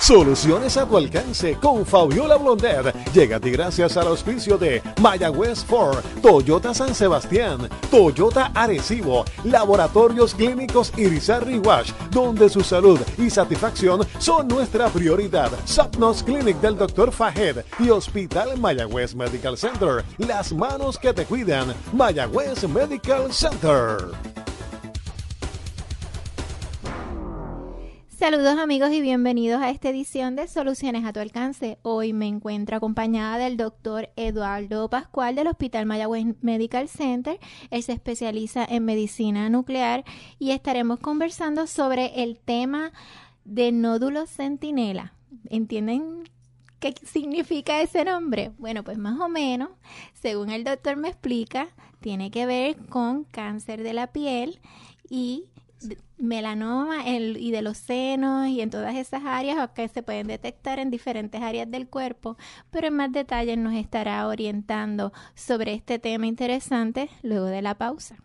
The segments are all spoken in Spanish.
Soluciones a tu alcance con Fabiola Blondet. Llega a ti gracias al auspicio de Mayagüez Ford, Toyota San Sebastián, Toyota Arecibo, Laboratorios Clínicos Irizarry Wash, donde su salud y satisfacción son nuestra prioridad. Sapnos Clinic del Dr. Fahed y Hospital Mayagüez Medical Center. Las manos que te cuidan. Mayagüez Medical Center. Saludos amigos y bienvenidos a esta edición de Soluciones a tu alcance. Hoy me encuentro acompañada del doctor Eduardo Pascual del Hospital Mayagüez Medical Center. Él se especializa en medicina nuclear y estaremos conversando sobre el tema de nódulos centinela. ¿Entienden qué significa ese nombre? Bueno, pues más o menos, según el doctor me explica, tiene que ver con cáncer de la piel y melanoma y de los senos y en todas esas áreas que se pueden detectar en diferentes áreas del cuerpo, pero en más detalle nos estará orientando sobre este tema interesante luego de la pausa.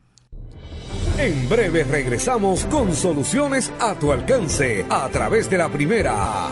En breve regresamos con soluciones a tu alcance a través de la primera.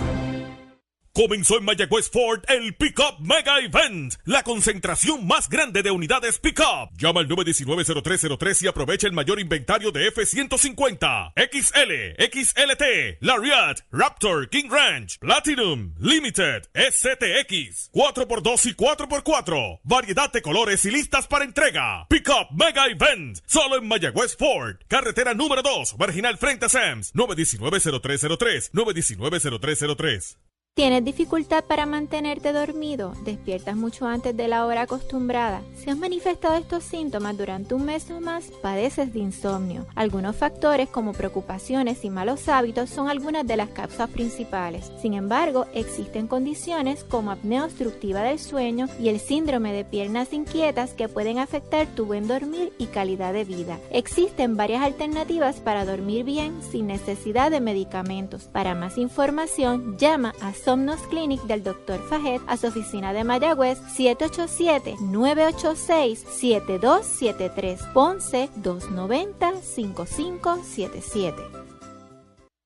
Comenzó en Mayagüez Ford el Pickup Mega Event, la concentración más grande de unidades Pickup. Llama al 919-0303 y aprovecha el mayor inventario de F-150, XL, XLT, Lariat, Raptor, King Ranch, Platinum, Limited, STX, 4x2 y 4x4. Variedad de colores y listas para entrega. Pickup Mega Event, solo en Mayagüez Ford. Carretera número 2, marginal frente a Sam's, 919-0303, 919-0303. ¿Tienes dificultad para mantenerte dormido? ¿Despiertas mucho antes de la hora acostumbrada? Si has manifestado estos síntomas durante un mes o más, padeces de insomnio. Algunos factores como preocupaciones y malos hábitos son algunas de las causas principales. Sin embargo, existen condiciones como apnea obstructiva del sueño y el síndrome de piernas inquietas que pueden afectar tu buen dormir y calidad de vida. Existen varias alternativas para dormir bien sin necesidad de medicamentos. Para más información, llama a Somnos Clinic del Dr. Fahed a su oficina de Mayagüez 787-986-7273, Ponce 290-5577.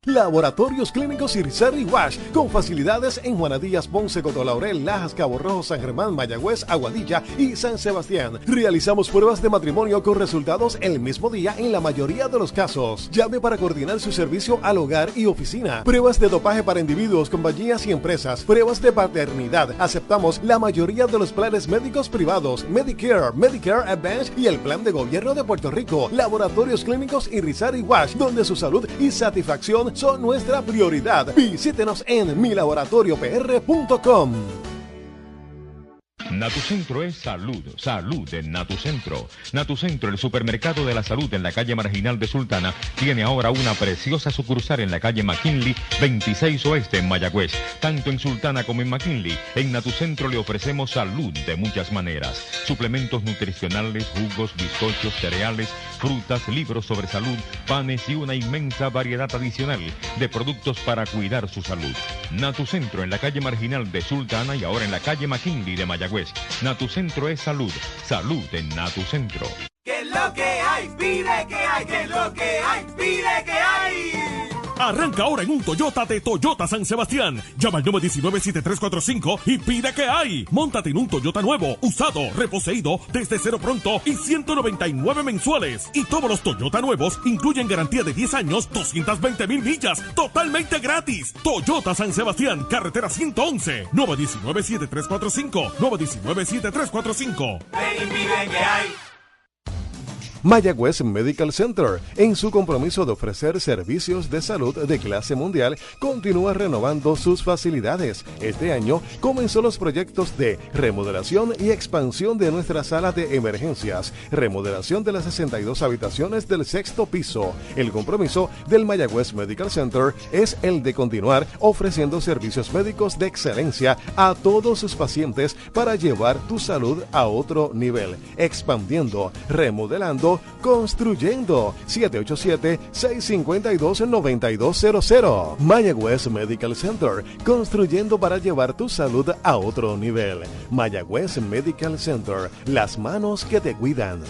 Laboratorios Clínicos Irizarry Wash, con facilidades en Juanadillas, Ponce, Cotolaurel, Lajas, Cabo Rojo, San Germán, Mayagüez, Aguadilla y San Sebastián. Realizamos pruebas de matrimonio con resultados el mismo día en la mayoría de los casos. Llame para coordinar su servicio al hogar y oficina. Pruebas de dopaje para individuos, compañías y empresas. Pruebas de paternidad. Aceptamos la mayoría de los planes médicos privados, Medicare, Medicare Advantage y el plan de gobierno de Puerto Rico. Laboratorios Clínicos Irizarry Wash, donde su salud y satisfacción son nuestra prioridad. Visítenos en milaboratoriopr.com. Natucentro es salud, salud en Natucentro. Natucentro, el supermercado de la salud en la calle Marginal de Sultana, tiene ahora una preciosa sucursal en la calle McKinley, 26 Oeste en Mayagüez. Tanto en Sultana como en McKinley, en Natucentro le ofrecemos salud de muchas maneras. Suplementos nutricionales, jugos, bizcochos, cereales, frutas, libros sobre salud, panes y una inmensa variedad adicional de productos para cuidar su salud. Natucentro en la calle Marginal de Sultana y ahora en la calle McKinley de Mayagüez. Natucentro es salud, salud en Natucentro. ¿Qué es lo que hay? Pide que hay, ¿qué es lo que hay? Pide que hay. Arranca ahora en un Toyota de Toyota San Sebastián. Llama al 919-7345 y pide que hay. Móntate en un Toyota nuevo, usado, reposeído, desde cero pronto y 199 mensuales. Y todos los Toyota nuevos incluyen garantía de 10 años, 220,000 millas, totalmente gratis. Toyota San Sebastián, carretera 111, 919-7345, 919-7345. Ven y pide que hay. Mayagüez Medical Center, en su compromiso de ofrecer servicios de salud de clase mundial, continúa renovando sus facilidades. Este año comenzó los proyectos de remodelación y expansión de nuestra sala de emergencias, remodelación de las 62 habitaciones del sexto piso. El compromiso del Mayagüez Medical Center es el de continuar ofreciendo servicios médicos de excelencia a todos sus pacientes para llevar tu salud a otro nivel, expandiendo, remodelando, construyendo. 787-652-9200. Mayagüez Medical Center, construyendo para llevar tu salud a otro nivel. Mayagüez Medical Center, las manos que te cuidan.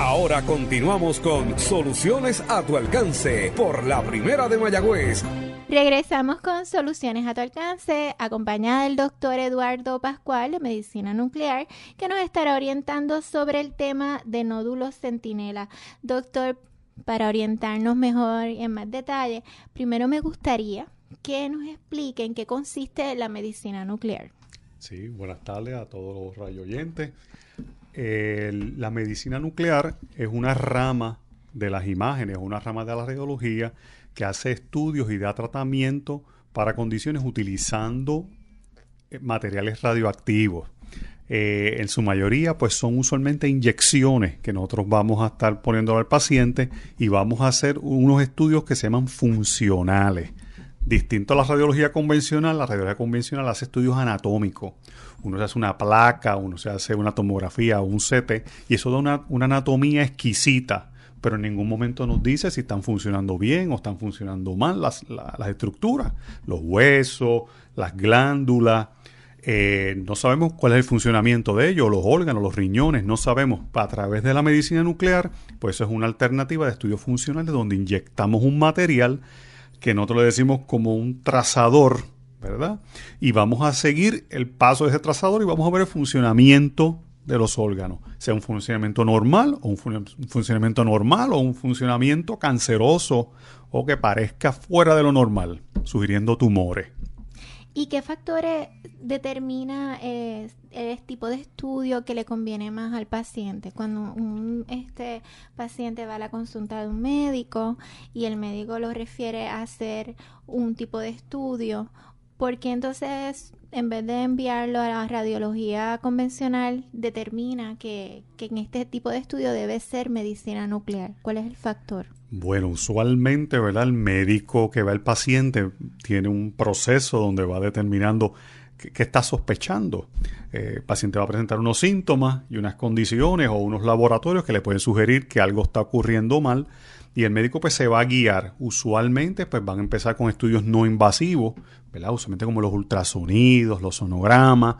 Ahora continuamos con Soluciones a tu alcance por la Primera de Mayagüez. Regresamos con Soluciones a tu alcance, acompañada del doctor Eduardo Pascual de Medicina Nuclear, que nos estará orientando sobre el tema de nódulos centinela. Doctor, para orientarnos mejor y en más detalle, primero me gustaría que nos explique en qué consiste la medicina nuclear. Sí, buenas tardes a todos los radioyentes. La medicina nuclear es una rama de las imágenes, una rama de la radiología que hace estudios y da tratamiento para condiciones utilizando materiales radioactivos. En su mayoría, pues son usualmente inyecciones que nosotros vamos a estar poniendo al paciente y vamos a hacer unos estudios que se llaman funcionales. Distinto a la radiología convencional hace estudios anatómicos. Uno se hace una placa, uno se hace una tomografía o un CT y eso da una anatomía exquisita, pero en ningún momento nos dice si están funcionando bien o están funcionando mal las estructuras, los huesos, las glándulas. No sabemos cuál es el funcionamiento de ellos, los órganos, los riñones, no sabemos. A través de la medicina nuclear, pues eso es una alternativa de estudios funcionales donde inyectamos un material que nosotros le decimos como un trazador, ¿verdad? Y vamos a seguir el paso de ese trazador y vamos a ver el funcionamiento de los órganos, sea un funcionamiento normal o un funcionamiento normal o un funcionamiento canceroso o que parezca fuera de lo normal, sugiriendo tumores. ¿Y qué factores determina el tipo de estudio que le conviene más al paciente? Cuando un paciente va a la consulta de un médico y el médico lo refiere a hacer un tipo de estudio, ¿por qué entonces, en vez de enviarlo a la radiología convencional, determina que en este tipo de estudio debe ser medicina nuclear? ¿Cuál es el factor? Bueno, usualmente, ¿verdad? El médico que va al paciente tiene un proceso donde va determinando qué está sospechando. El paciente va a presentar unos síntomas y unas condiciones o unos laboratorios que le pueden sugerir que algo está ocurriendo mal y el médico pues se va a guiar. Usualmente pues van a empezar con estudios no invasivos, ¿verdad? Usualmente como los ultrasonidos, los sonogramas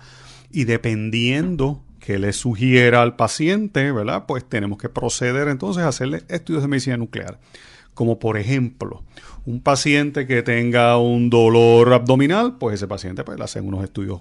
y dependiendo que le sugiera al paciente, ¿verdad? Pues tenemos que proceder entonces a hacerle estudios de medicina nuclear. Como por ejemplo, un paciente que tenga un dolor abdominal, pues ese paciente pues le hacen unos estudios,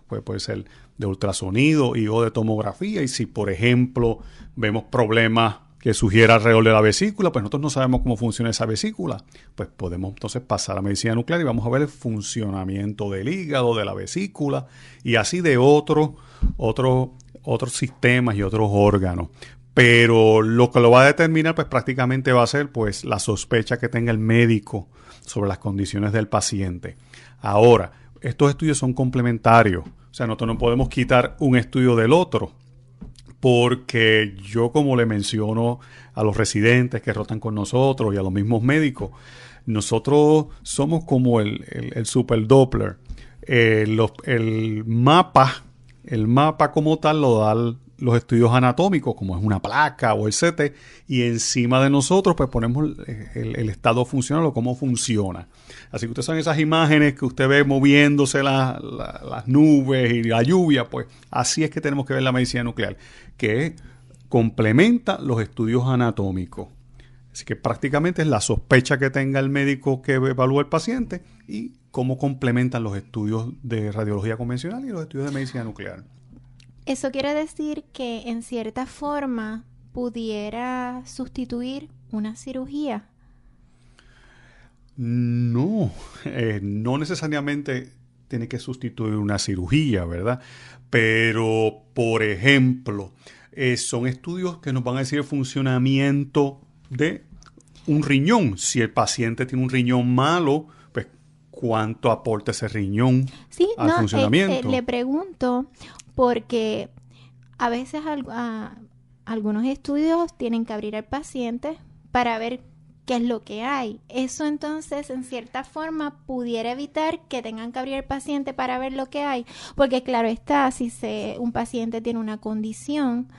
puede ser de ultrasonido y o de tomografía. Y si por ejemplo vemos problemas que sugiera alrededor de la vesícula, pues nosotros no sabemos cómo funciona esa vesícula, pues podemos entonces pasar a medicina nuclear y vamos a ver el funcionamiento del hígado, de la vesícula y así de otros sistemas y otros órganos. Pero lo que lo va a determinar pues prácticamente va a ser pues la sospecha que tenga el médico sobre las condiciones del paciente. Ahora, estos estudios son complementarios, o sea, nosotros no podemos quitar un estudio del otro. Porque yo, como le menciono a los residentes que rotan con nosotros y a los mismos médicos, nosotros somos como el super Doppler. El mapa como tal lo dan los estudios anatómicos, como es una placa o el CT, y encima de nosotros pues ponemos el estado funcional o cómo funciona. Así que ustedes saben esas imágenes que usted ve moviéndose las nubes y la lluvia, pues así es que tenemos que ver la medicina nuclear, que complementa los estudios anatómicos. Así que prácticamente es la sospecha que tenga el médico que evalúa al paciente y cómo complementan los estudios de radiología convencional y los estudios de medicina nuclear. Eso quiere decir que en cierta forma pudiera sustituir una cirugía. No, no necesariamente tiene que sustituir una cirugía, ¿verdad? Pero, por ejemplo, son estudios que nos van a decir el funcionamiento de un riñón. Si el paciente tiene un riñón malo, pues ¿cuánto aporta ese riñón al funcionamiento? Le pregunto porque a veces algunos estudios tienen que abrir al paciente para ver qué es lo que hay. Eso entonces, en cierta forma, pudiera evitar que tengan que abrir al paciente para ver lo que hay. Porque claro está, si un paciente tiene una condición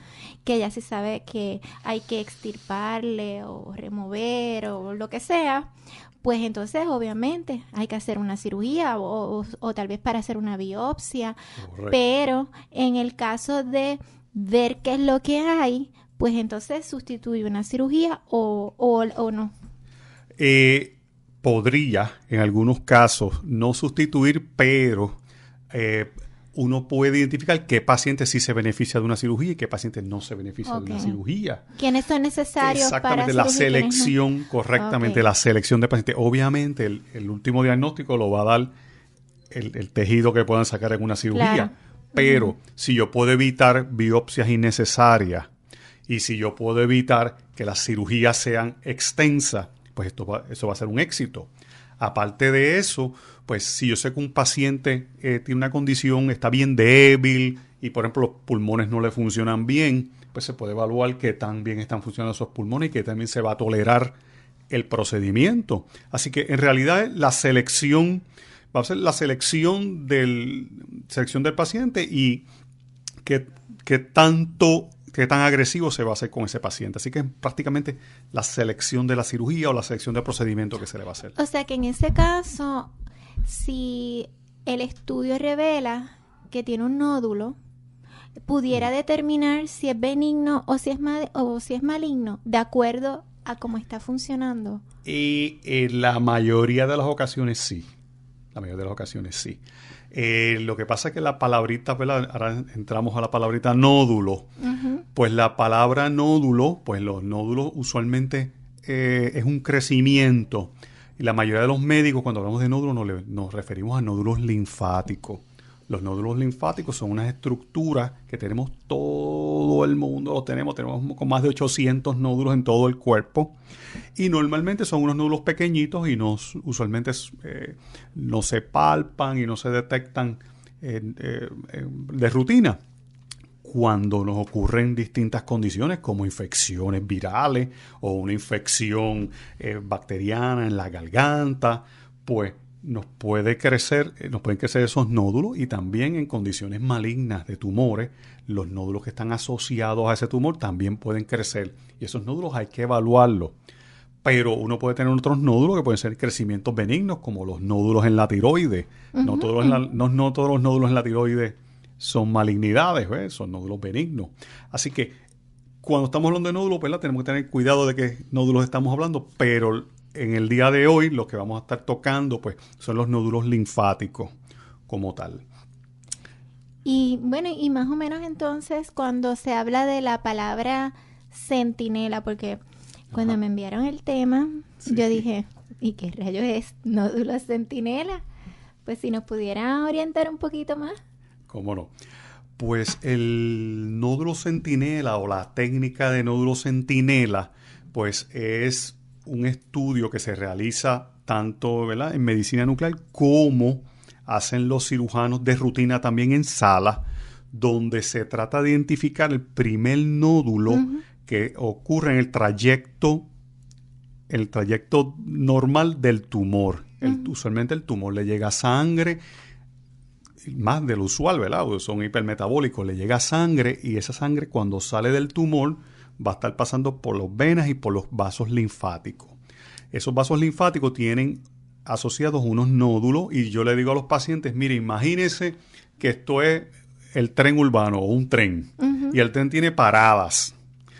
que ya se sabe que hay que extirparle o remover o lo que sea, pues entonces obviamente hay que hacer una cirugía o tal vez para hacer una biopsia. Correcto. Pero en el caso de ver qué es lo que hay, pues entonces sustituye una cirugía o no. Podría, en algunos casos, no sustituir, pero uno puede identificar qué paciente sí se beneficia de una cirugía y qué paciente no se beneficia de una cirugía. ¿Quiénes son necesarios Exactamente, para la selección, correctamente, la selección de pacientes. Obviamente, el último diagnóstico lo va a dar el tejido que puedan sacar en una cirugía. Claro. Pero si yo puedo evitar biopsias innecesarias y si yo puedo evitar que las cirugías sean extensas, pues eso va a ser un éxito. Aparte de eso, pues si yo sé que un paciente tiene una condición, está bien débil y por ejemplo los pulmones no le funcionan bien, pues se puede evaluar qué tan bien están funcionando esos pulmones y que también se va a tolerar el procedimiento. Así que en realidad la selección va a ser la selección del paciente y qué tan agresivo se va a hacer con ese paciente. Así que es prácticamente la selección de la cirugía o la selección del procedimiento que se le va a hacer. O sea que en ese caso, si el estudio revela que tiene un nódulo, pudiera determinar si es benigno o si es maligno, de acuerdo a cómo está funcionando. Y en la mayoría de las ocasiones sí. Lo que pasa es que la palabrita, ¿verdad? Ahora entramos a la palabrita nódulo. Uh-huh. Pues la palabra nódulo, pues los nódulos usualmente es un crecimiento. Y la mayoría de los médicos, cuando hablamos de nódulos, nos referimos a nódulos linfáticos. Los nódulos linfáticos son unas estructuras que tenemos todo el mundo, tenemos con más de 800 nódulos en todo el cuerpo y normalmente son unos nódulos pequeñitos y usualmente no se palpan y no se detectan de rutina. Cuando nos ocurren distintas condiciones como infecciones virales o una infección bacteriana en la garganta, pues nos pueden crecer esos nódulos y también en condiciones malignas de tumores, los nódulos que están asociados a ese tumor también pueden crecer y esos nódulos hay que evaluarlos. Pero uno puede tener otros nódulos que pueden ser crecimientos benignos como los nódulos en la tiroides. Uh-huh. No todos los nódulos en la tiroides son malignidades, son nódulos benignos. Así que cuando estamos hablando de nódulos, ¿verdad? Tenemos que tener cuidado de qué nódulos estamos hablando, pero en el día de hoy lo que vamos a estar tocando pues son los nódulos linfáticos como tal. Y bueno, y más o menos entonces cuando se habla de la palabra centinela, porque cuando me enviaron el tema, yo dije, ¿y qué rayos es nódulo centinela? Pues si nos pudiera orientar un poquito más. ¿Cómo no? Pues el nódulo centinela o la técnica de nódulo centinela pues es un estudio que se realiza tanto, ¿verdad?, en medicina nuclear como hacen los cirujanos de rutina también en sala, donde se trata de identificar el primer nódulo uh-huh. que ocurre en el trayecto normal del tumor. Uh-huh. Usualmente el tumor le llega sangre, más de lo usual, ¿verdad? Son hipermetabólicos, le llega sangre y esa sangre cuando sale del tumor va a estar pasando por las venas y por los vasos linfáticos. Esos vasos linfáticos tienen asociados unos nódulos y yo le digo a los pacientes, mire, imagínense que esto es el tren urbano o un tren uh-huh. y el tren tiene paradas.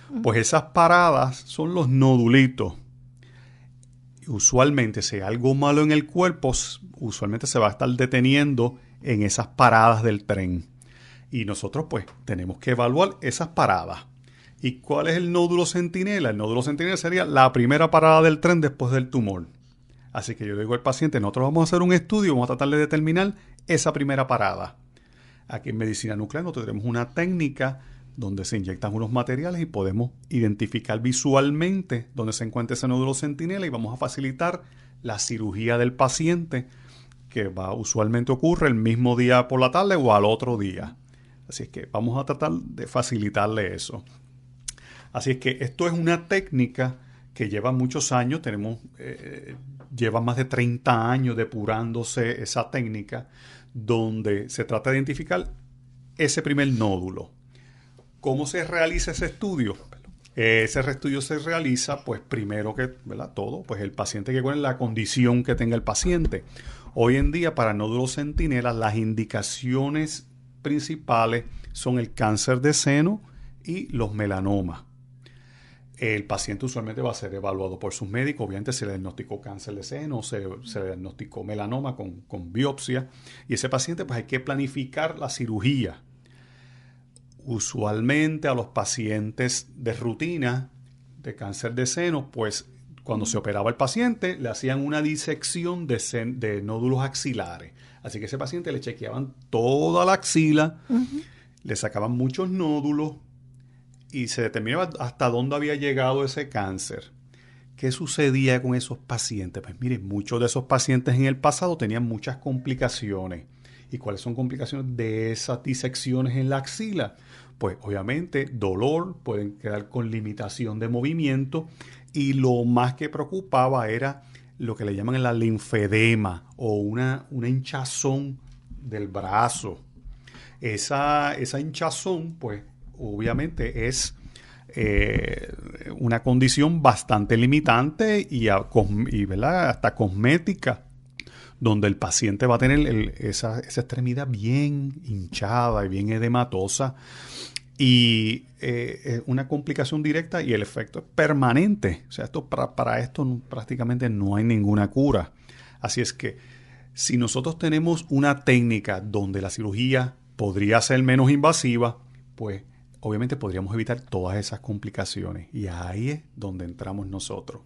Uh-huh. Pues esas paradas son los nodulitos. Usualmente si hay algo malo en el cuerpo, usualmente se va a estar deteniendo en esas paradas del tren. Y nosotros pues tenemos que evaluar esas paradas. ¿Y cuál es el nódulo centinela? El nódulo centinela sería la primera parada del tren después del tumor. Así que yo le digo al paciente, nosotros vamos a hacer un estudio, vamos a tratar de determinar esa primera parada. Aquí en medicina nuclear nosotros tenemos una técnica donde se inyectan unos materiales y podemos identificar visualmente dónde se encuentra ese nódulo centinela y vamos a facilitar la cirugía del paciente que usualmente ocurre el mismo día por la tarde o al otro día. Así es que vamos a tratar de facilitarle eso. Así es que esto es una técnica que lleva muchos años, lleva más de 30 años depurándose esa técnica, donde se trata de identificar ese primer nódulo. ¿Cómo se realiza ese estudio? Ese estudio se realiza, pues primero que, ¿verdad?, todo, pues el paciente que con la condición que tenga el paciente. Hoy en día, para nódulos centinela, las indicaciones principales son el cáncer de seno y los melanomas. el paciente usualmente va a ser evaluado por sus médicos. Obviamente se le diagnosticó cáncer de seno, se le diagnosticó melanoma con biopsia. Y ese paciente pues hay que planificar la cirugía. Usualmente a los pacientes de rutina de cáncer de seno, pues cuando se operaba el paciente le hacían una disección de nódulos axilares. Así que a ese paciente le chequeaban toda la axila, le sacaban muchos nódulos, y se determinaba hasta dónde había llegado ese cáncer. ¿Qué sucedía con esos pacientes? Pues miren, muchos de esos pacientes en el pasado tenían muchas complicaciones. ¿Y cuáles son complicaciones de esas disecciones en la axila? Pues obviamente dolor, pueden quedar con limitación de movimiento, y lo más que preocupaba era lo que le llaman la linfedema o una hinchazón del brazo. Esa hinchazón, pues obviamente es una condición bastante limitante y ¿verdad? Hasta cosmética, donde el paciente va a tener esa extremidad bien hinchada y bien edematosa, y es una complicación directa y el efecto es permanente. O sea, para esto prácticamente no hay ninguna cura. Así es que si nosotros tenemos una técnica donde la cirugía podría ser menos invasiva, pues obviamente podríamos evitar todas esas complicaciones, y ahí es donde entramos nosotros.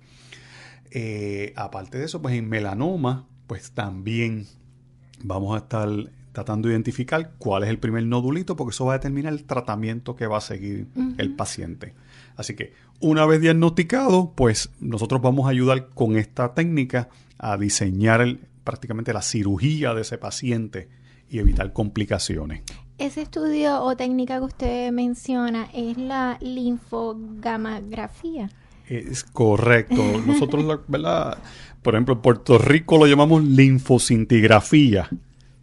Aparte de eso, pues en melanoma, pues también vamos a estar tratando de identificar cuál es el primer nodulito, porque eso va a determinar el tratamiento que va a seguir el paciente. Así que una vez diagnosticado, pues nosotros vamos a ayudar con esta técnica a diseñar prácticamente la cirugía de ese paciente y evitar complicaciones. Ese estudio o técnica que usted menciona es la linfogamografía. Es correcto. Nosotros, ¿verdad? Por ejemplo, en Puerto Rico lo llamamos linfocintigrafía.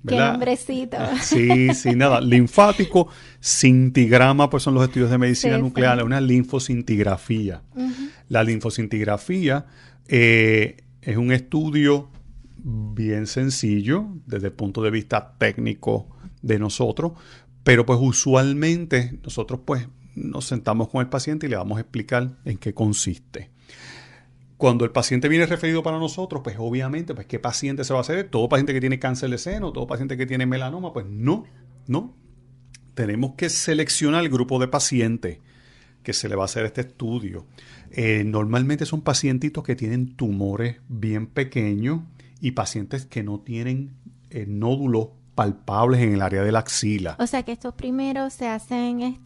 Qué nombrecito. Sí, nada. Linfático, cintigrama, pues son los estudios de medicina nuclear, una linfocintigrafía. La linfocintigrafía es un estudio bien sencillo desde el punto de vista técnico de nosotros, pero pues usualmente nosotros pues nos sentamos con el paciente y le vamos a explicar en qué consiste. Cuando el paciente viene referido para nosotros, pues obviamente, pues ¿qué paciente se va a hacer? ¿Todo paciente que tiene cáncer de seno? ¿Todo paciente que tiene melanoma? Pues no. Tenemos que seleccionar el grupo de pacientes que se le va a hacer este estudio. Normalmente son pacientitos que tienen tumores bien pequeños y pacientes que no tienen nódulos palpables en el área de la axila. O sea que estos primeros se hacen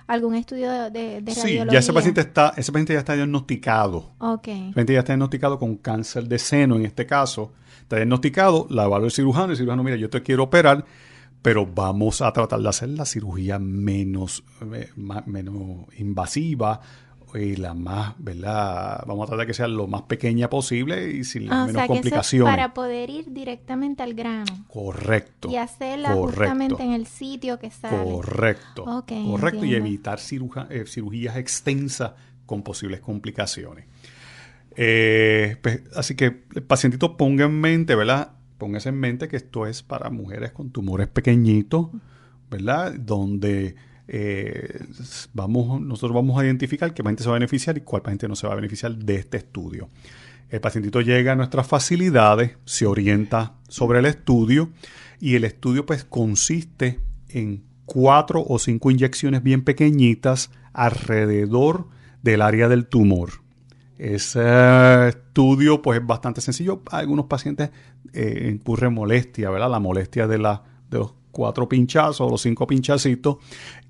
algún estudio de radiología. Sí, ya ese paciente ya está diagnosticado. Okay. Ese paciente ya está diagnosticado con cáncer de seno, en este caso. Está diagnosticado, la evalúa el cirujano mira, yo te quiero operar, pero vamos a tratar de hacer la cirugía menos invasiva, y la más, ¿verdad? Vamos a tratar de que sea lo más pequeña posible y sin las menos complicaciones. Eso es para poder ir directamente al grano. Correcto. Y hacerla justamente en el sitio que sale. Correcto. Okay, correcto. Entiendo. Y evitar cirugías extensas con posibles complicaciones. Pues, así que el pacientito ponga en mente, ¿verdad? Póngase en mente que esto es para mujeres con tumores pequeñitos, ¿verdad? Donde nosotros vamos a identificar qué paciente se va a beneficiar y cuál paciente no se va a beneficiar de este estudio. El pacientito llega a nuestras facilidades, se orienta sobre el estudio, y el estudio pues consiste en 4 o 5 inyecciones bien pequeñitas alrededor del área del tumor. Ese estudio pues es bastante sencillo. Algunos pacientes incurren molestia, ¿verdad? La molestia de los 4 pinchazos o los 5 pinchacitos,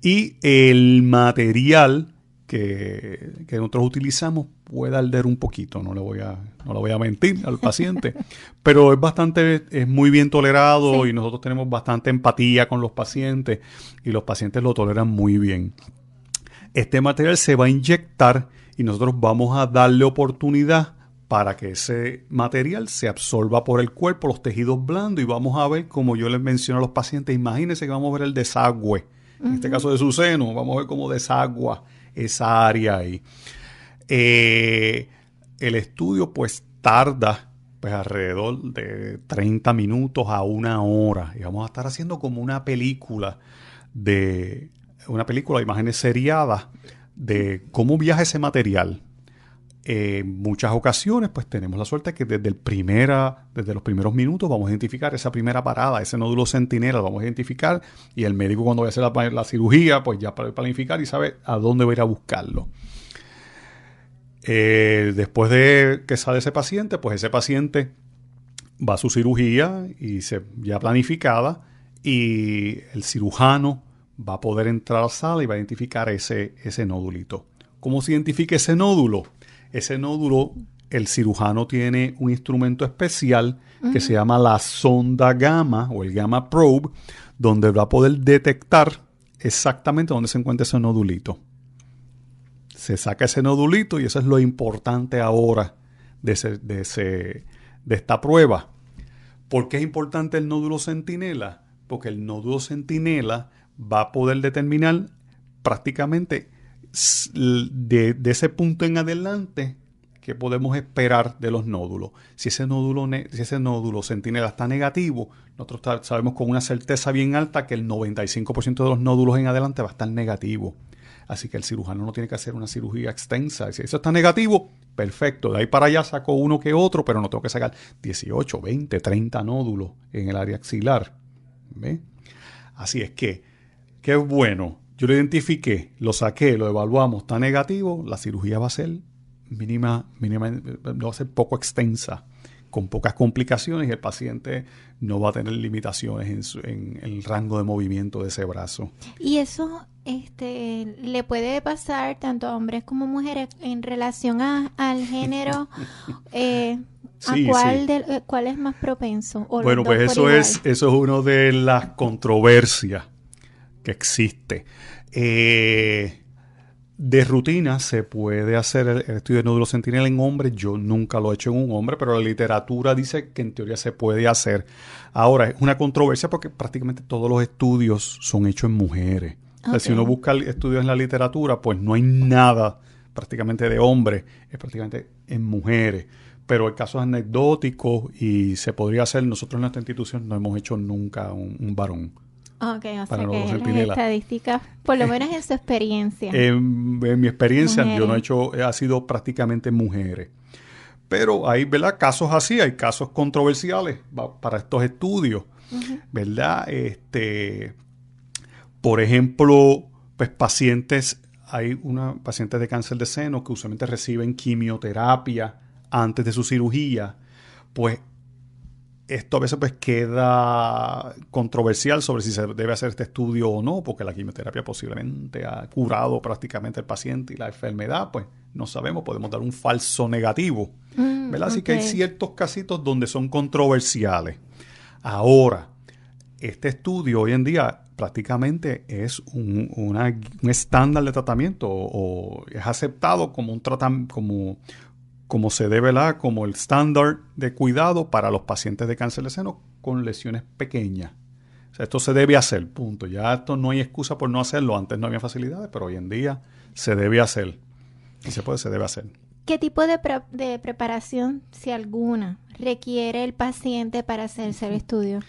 y el material que nosotros utilizamos puede arder un poquito, no le voy a mentir al paciente, pero es muy bien tolerado, sí. Y nosotros tenemos bastante empatía con los pacientes y los pacientes lo toleran muy bien. Este material se va a inyectar y nosotros vamos a darle oportunidad para que ese material se absorba por el cuerpo, los tejidos blandos, y vamos a ver, como yo les menciono a los pacientes, imagínense que vamos a ver el desagüe, en este caso de su seno, vamos a ver cómo desagua esa área ahí. El estudio pues tarda pues alrededor de 30 minutos a 1 hora, y vamos a estar haciendo como una película de imágenes seriadas, de cómo viaja ese material. En muchas ocasiones, pues tenemos la suerte que desde los primeros minutos vamos a identificar esa primera parada, ese nódulo centinela, lo vamos a identificar, y el médico cuando va a hacer la cirugía, pues ya puede planificar y sabe a dónde va a ir a buscarlo. Después de que sale ese paciente, pues ese paciente va a su cirugía ya planificada, y el cirujano va a poder entrar a la sala y va a identificar ese nódulito. ¿Cómo se identifica ese nódulo? Ese nódulo, el cirujano tiene un instrumento especial que se llama la sonda gamma o el gamma probe, donde va a poder detectar exactamente dónde se encuentra ese nodulito. Se saca ese nodulito y eso es lo importante ahora de esta prueba. ¿Por qué es importante el nódulo centinela? Porque el nódulo centinela va a poder determinar prácticamente de ese punto en adelante qué podemos esperar de los nódulos. Si ese nódulo centinela está negativo, nosotros sabemos con una certeza bien alta que el 95% de los nódulos en adelante va a estar negativo. Así que el cirujano no tiene que hacer una cirugía extensa. Si eso está negativo, perfecto. De ahí para allá saco uno que otro, pero no tengo que sacar 18, 20, 30 nódulos en el área axilar. ¿Ve? Así es que, qué bueno. Yo lo identifiqué, lo saqué, lo evaluamos, está negativo, la cirugía va a ser mínima, va a ser poco extensa, con pocas complicaciones, y el paciente no va a tener limitaciones en el rango de movimiento de ese brazo. Y eso le puede pasar tanto a hombres como mujeres en relación al género. Sí, ¿Cuál es más propenso? Bueno, pues eso es una de las controversias que existe. De rutina se puede hacer el estudio de nódulo centinela en hombres. Yo nunca lo he hecho en un hombre, pero la literatura dice que en teoría se puede hacer. Ahora, es una controversia porque prácticamente todos los estudios son hechos en mujeres. Okay. O sea, si uno busca estudios en la literatura, pues no hay nada prácticamente de hombres, es prácticamente en mujeres. Pero hay casos anecdóticos y se podría hacer. Nosotros en nuestra institución no hemos hecho nunca un varón. Ok, o sea que las estadísticas, por lo menos en su experiencia. En mi experiencia, mujeres. Yo no he hecho, ha sido prácticamente mujeres. Pero hay, ¿verdad?, casos así, hay casos controversiales para estos estudios, ¿verdad? Por ejemplo, pues pacientes de cáncer de seno que usualmente reciben quimioterapia antes de su cirugía, pues esto a veces pues queda controversial sobre si se debe hacer este estudio o no, porque la quimioterapia posiblemente ha curado prácticamente al paciente y la enfermedad, pues no sabemos, podemos dar un falso negativo, ¿verdad? Así que hay ciertos casitos donde son controversiales. Ahora, este estudio hoy en día prácticamente es un estándar de tratamiento o es aceptado como un tratamiento, como se debe, ¿verdad?, como el estándar de cuidado para los pacientes de cáncer de seno con lesiones pequeñas. O sea, esto se debe hacer, punto. Ya esto no hay excusa por no hacerlo. Antes no había facilidades, pero hoy en día se debe hacer. Y se debe hacer. ¿Qué tipo de preparación, si alguna, requiere el paciente para hacerse el estudio?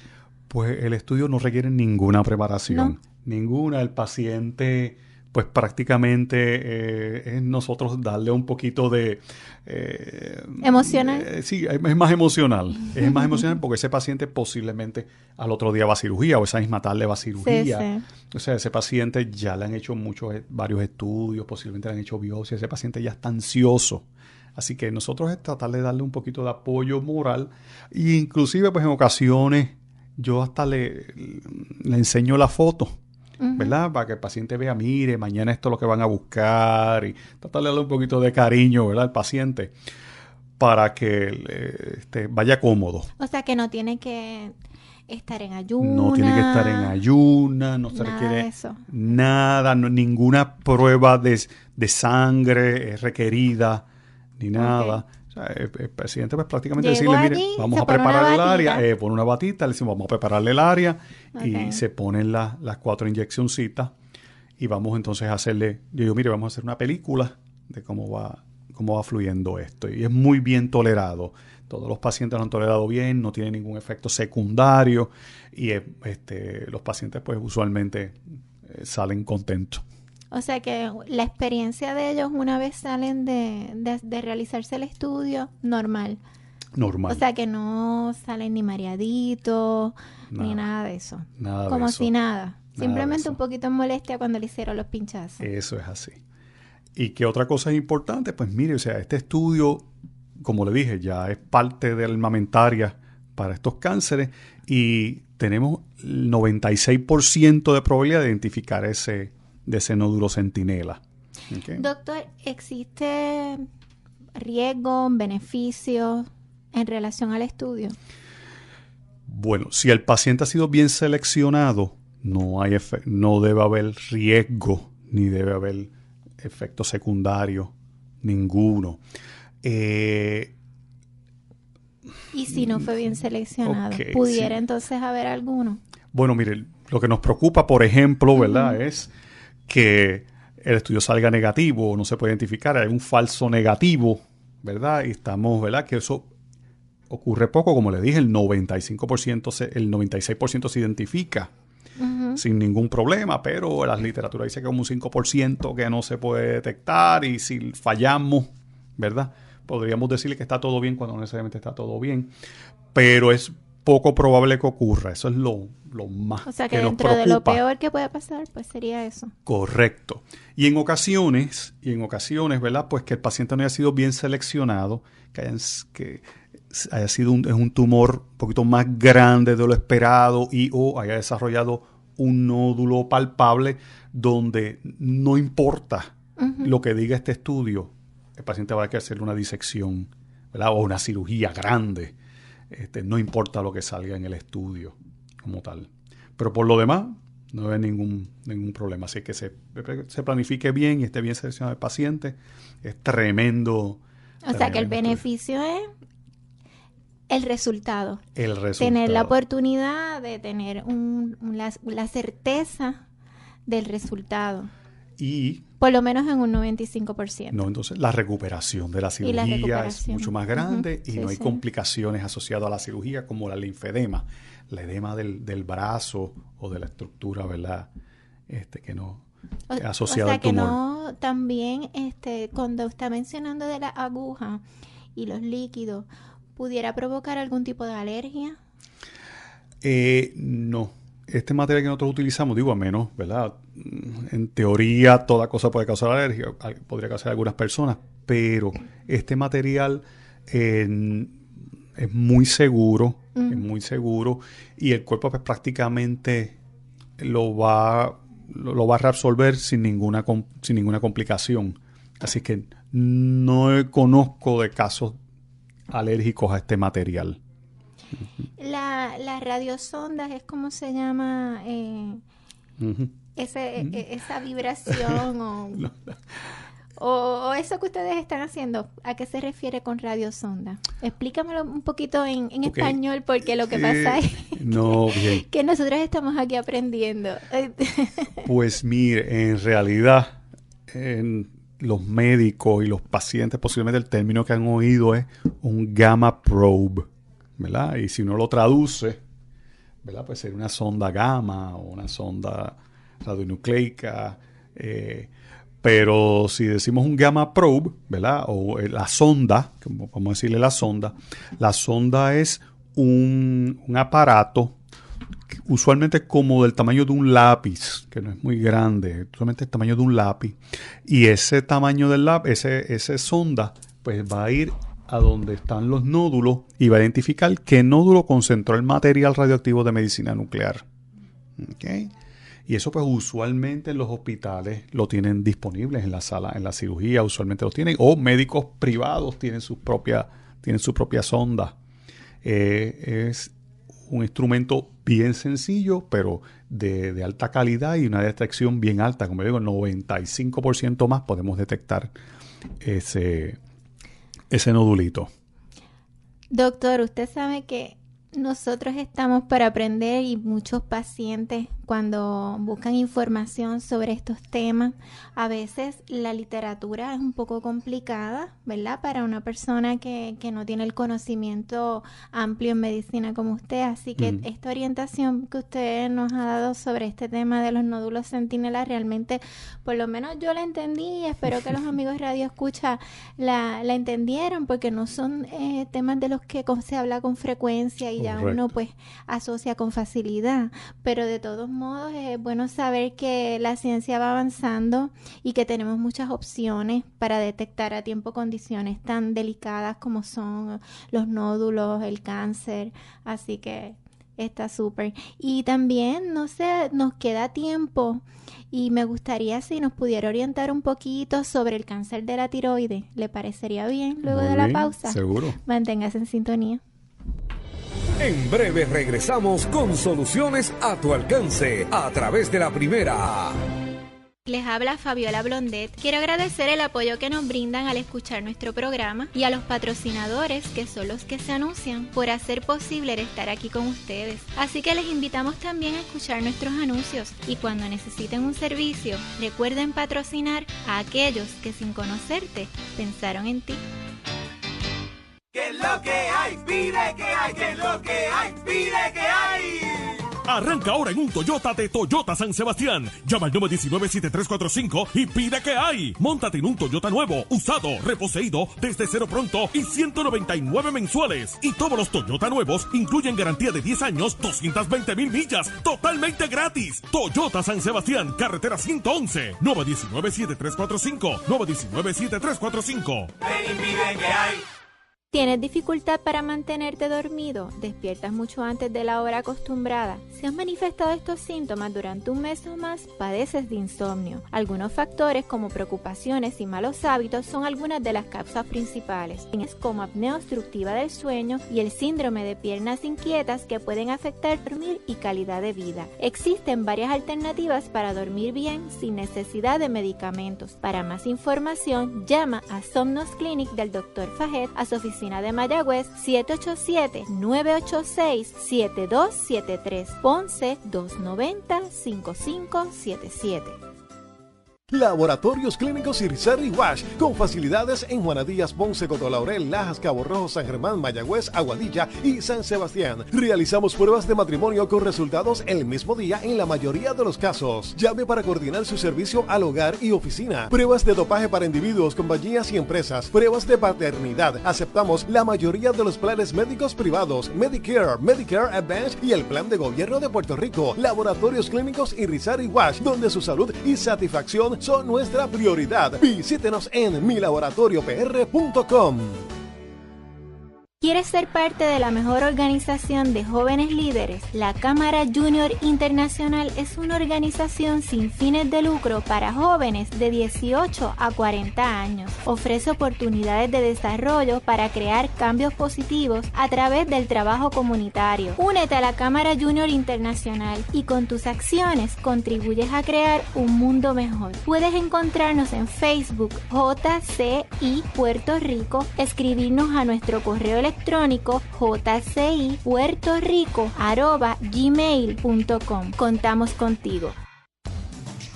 Pues el estudio no requiere ninguna preparación. ¿No? Ninguna. El paciente, pues prácticamente es nosotros darle un poquito de... ¿Emocional? Sí, es más emocional. Es más emocional porque ese paciente posiblemente al otro día va a cirugía o esa misma tarde va a cirugía. Sí. O sea, ese paciente ya le han hecho varios estudios, posiblemente le han hecho biopsia, ese paciente ya está ansioso. Así que nosotros es tratar de darle un poquito de apoyo moral e inclusive pues en ocasiones yo hasta le enseño la foto, ¿verdad? Para que el paciente vea, mire, mañana esto es lo que van a buscar y tratar de darle un poquito de cariño, ¿verdad?, al paciente para que vaya cómodo. O sea, que no tiene que estar en ayuna. No tiene que estar en ayuna, no se requiere nada, ninguna prueba de sangre es requerida, ni nada. Okay. O sea, el paciente pues prácticamente decirle, mire, vamos a preparar el área, pone una batita, le decimos, vamos a prepararle el área y se ponen las 4 inyeccioncitas y vamos entonces a hacerle, yo digo, mire, vamos a hacer una película de cómo va fluyendo esto. Y es muy bien tolerado. Todos los pacientes lo han tolerado bien, no tiene ningún efecto secundario y los pacientes pues usualmente salen contentos. O sea que la experiencia de ellos una vez salen de realizarse el estudio, normal. Normal. O sea que no salen ni mareaditos, ni nada de eso. Nada como de eso. si nada. Simplemente de eso. un poquito en molestia cuando le hicieron los pinchazos. Eso es así. ¿Y qué otra cosa es importante? Pues mire, o sea, este estudio, como le dije, ya es parte de la armamentaria para estos cánceres y tenemos el 96% de probabilidad de identificar ese nódulo centinela. ¿Okay? Doctor, ¿existe riesgo, beneficio en relación al estudio? Bueno, si el paciente ha sido bien seleccionado, no debe haber riesgo ni debe haber efectos secundarios, ninguno. ¿Y si no fue bien seleccionado? Okay, ¿Pudiera sí. entonces haber alguno? Bueno, mire, lo que nos preocupa, por ejemplo, ¿verdad? Es que el estudio salga negativo, no se puede identificar, hay un falso negativo, ¿verdad? Y estamos, ¿verdad? Que eso ocurre poco, como le dije, el 96% se identifica sin ningún problema, pero la literatura dice que como un 5% que no se puede detectar y si fallamos, ¿verdad? Podríamos decirle que está todo bien cuando no necesariamente está todo bien, pero es poco probable que ocurra. Eso es lo más O sea que nos dentro preocupa. de lo peor que puede pasar, pues sería eso. Correcto. Y en ocasiones, ¿verdad? Pues que el paciente no haya sido bien seleccionado, que haya sido un tumor un poquito más grande de lo esperado o haya desarrollado un nódulo palpable donde no importa lo que diga este estudio, el paciente va a tener que hacer una disección, ¿verdad? O una cirugía grande. No importa lo que salga en el estudio como tal. Pero por lo demás, no hay ningún problema. Así que se planifique bien y esté bien seleccionado el paciente. Es tremendo. O sea que el beneficio es el resultado. El resultado. Tener la oportunidad de tener la certeza del resultado. Y por lo menos en un 95%. no, entonces la recuperación de la cirugía es mucho más grande y no hay complicaciones asociadas a la cirugía como la linfedema, la edema del brazo o de la estructura, ¿verdad? Que no es asociada al tumor. O sea que no, también cuando está mencionando de la aguja y los líquidos, ¿pudiera provocar algún tipo de alergia? No. Este material que nosotros utilizamos, digo, a menos, ¿verdad? En teoría, toda cosa puede causar alergia, podría causar a algunas personas, pero este material es muy seguro, y el cuerpo pues, prácticamente lo va a reabsorber sin ninguna complicación. Así que no conozco de casos alérgicos a este material. Las radiosondas es como se llama esa vibración o eso que ustedes están haciendo. ¿A qué se refiere con radiosonda? Explícamelo un poquito en español, porque lo que pasa es que nosotros estamos aquí aprendiendo. Pues mire, en realidad los médicos y los pacientes posiblemente el término que han oído es un gamma probe, ¿verdad? Y si uno lo traduce, ¿verdad? Pues sería una sonda gamma o una sonda radionucleica. Pero si decimos un gamma probe, ¿verdad? O la sonda, vamos a decirle la sonda es un aparato usualmente como del tamaño de un lápiz, que no es muy grande, usualmente el tamaño de un lápiz. Y ese tamaño del lápiz, esa sonda, pues va a ir a donde están los nódulos y va a identificar qué nódulo concentró el material radioactivo de medicina nuclear. ¿Okay? Y eso pues usualmente en los hospitales lo tienen disponibles en la sala, en la cirugía usualmente lo tienen, o médicos privados tienen su propia sonda. Es un instrumento bien sencillo, pero de alta calidad y una detección bien alta. Como digo, el 95% más podemos detectar ese nodulito. Doctor, usted sabe que nosotros estamos para aprender y muchos pacientes cuando buscan información sobre estos temas, a veces la literatura es un poco complicada, ¿verdad? Para una persona que no tiene el conocimiento amplio en medicina como usted. Así que esta orientación que usted nos ha dado sobre este tema de los nódulos centinelas, realmente, por lo menos yo la entendí y espero que los amigos Radio Escucha la entendieron, porque no son temas de los que se habla con frecuencia y ya uno pues asocia con facilidad. Pero de todos modos es bueno saber que la ciencia va avanzando y que tenemos muchas opciones para detectar a tiempo condiciones tan delicadas como son los nódulos, el cáncer, así que está súper. Y también, no sé, nos queda tiempo y me gustaría si nos pudiera orientar un poquito sobre el cáncer de la tiroides. ¿Le parecería bien luego de la pausa? Seguro. Manténgase en sintonía. En breve regresamos con soluciones a tu alcance a través de la primera. Les habla Fabiola Blondet. Quiero agradecer el apoyo que nos brindan al escuchar nuestro programa y a los patrocinadores, que son los que se anuncian, por hacer posible estar aquí con ustedes. Así que les invitamos también a escuchar nuestros anuncios y cuando necesiten un servicio, recuerden patrocinar a aquellos que sin conocerte pensaron en ti. ¿Qué es lo que hay? Pide que hay. ¿Qué es lo que hay? Pide que hay. Arranca ahora en un Toyota de Toyota San Sebastián. Llama al 919-7345 y pide que hay. Móntate en un Toyota nuevo, usado, reposeído, desde cero pronto y 199 mensuales. Y todos los Toyota nuevos incluyen garantía de 10 años, 220,000 millas, totalmente gratis. Toyota San Sebastián, carretera 111, 919-7345, 919-7345. Ven y pide que hay. ¿Tienes dificultad para mantenerte dormido? ¿Despiertas mucho antes de la hora acostumbrada? Si has manifestado estos síntomas durante un mes o más, padeces de insomnio. Algunos factores como preocupaciones y malos hábitos son algunas de las causas principales, como apnea obstructiva del sueño y el síndrome de piernas inquietas, que pueden afectar dormir y calidad de vida. Existen varias alternativas para dormir bien sin necesidad de medicamentos. Para más información, llama a Somnos Clinic del Dr. Fajet a su oficina de Mayagüez, 787-986-7273, Ponce 290-5577. Laboratorios Clínicos Irizarry Wash, con facilidades en Juana Díaz, Ponce, Coto-Laurel, Lajas, Cabo Rojo, San Germán, Mayagüez, Aguadilla y San Sebastián. Realizamos pruebas de matrimonio con resultados el mismo día en la mayoría de los casos. Llame para coordinar su servicio al hogar y oficina. Pruebas de dopaje para individuos, compañías y empresas. Pruebas de paternidad. Aceptamos la mayoría de los planes médicos privados, Medicare, Medicare Advance y el Plan de Gobierno de Puerto Rico. Laboratorios Clínicos Irizarry Wash, donde su salud y satisfacción son nuestra prioridad. Visítenos en milaboratoriopr.com. ¿Quieres ser parte de la mejor organización de jóvenes líderes? La Cámara Junior Internacional es una organización sin fines de lucro para jóvenes de 18 a 40 años. Ofrece oportunidades de desarrollo para crear cambios positivos a través del trabajo comunitario. Únete a la Cámara Junior Internacional y con tus acciones contribuyes a crear un mundo mejor. Puedes encontrarnos en Facebook JCI Puerto Rico, escribirnos a nuestro correo electrónico jcipuertorico@gmail.com. Contamos contigo.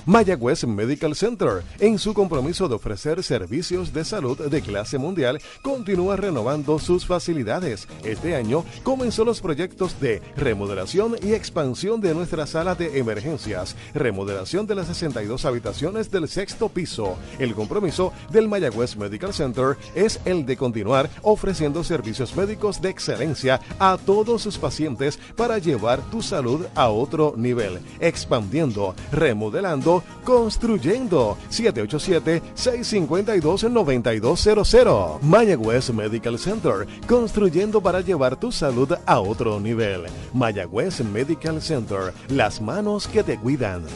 Mayagüez Medical Center, en su compromiso de ofrecer servicios de salud de clase mundial, continúa renovando sus facilidades. Este año comenzó los proyectos de remodelación y expansión de nuestra sala de emergencias, remodelación de las 62 habitaciones del 6º piso. El compromiso del Mayagüez Medical Center es el de continuar ofreciendo servicios médicos de excelencia a todos sus pacientes para llevar tu salud a otro nivel, expandiendo, remodelando, construyendo. 787-652-9200. Mayagüez Medical Center, construyendo para llevar tu salud a otro nivel. Mayagüez Medical Center, las manos que te cuidan.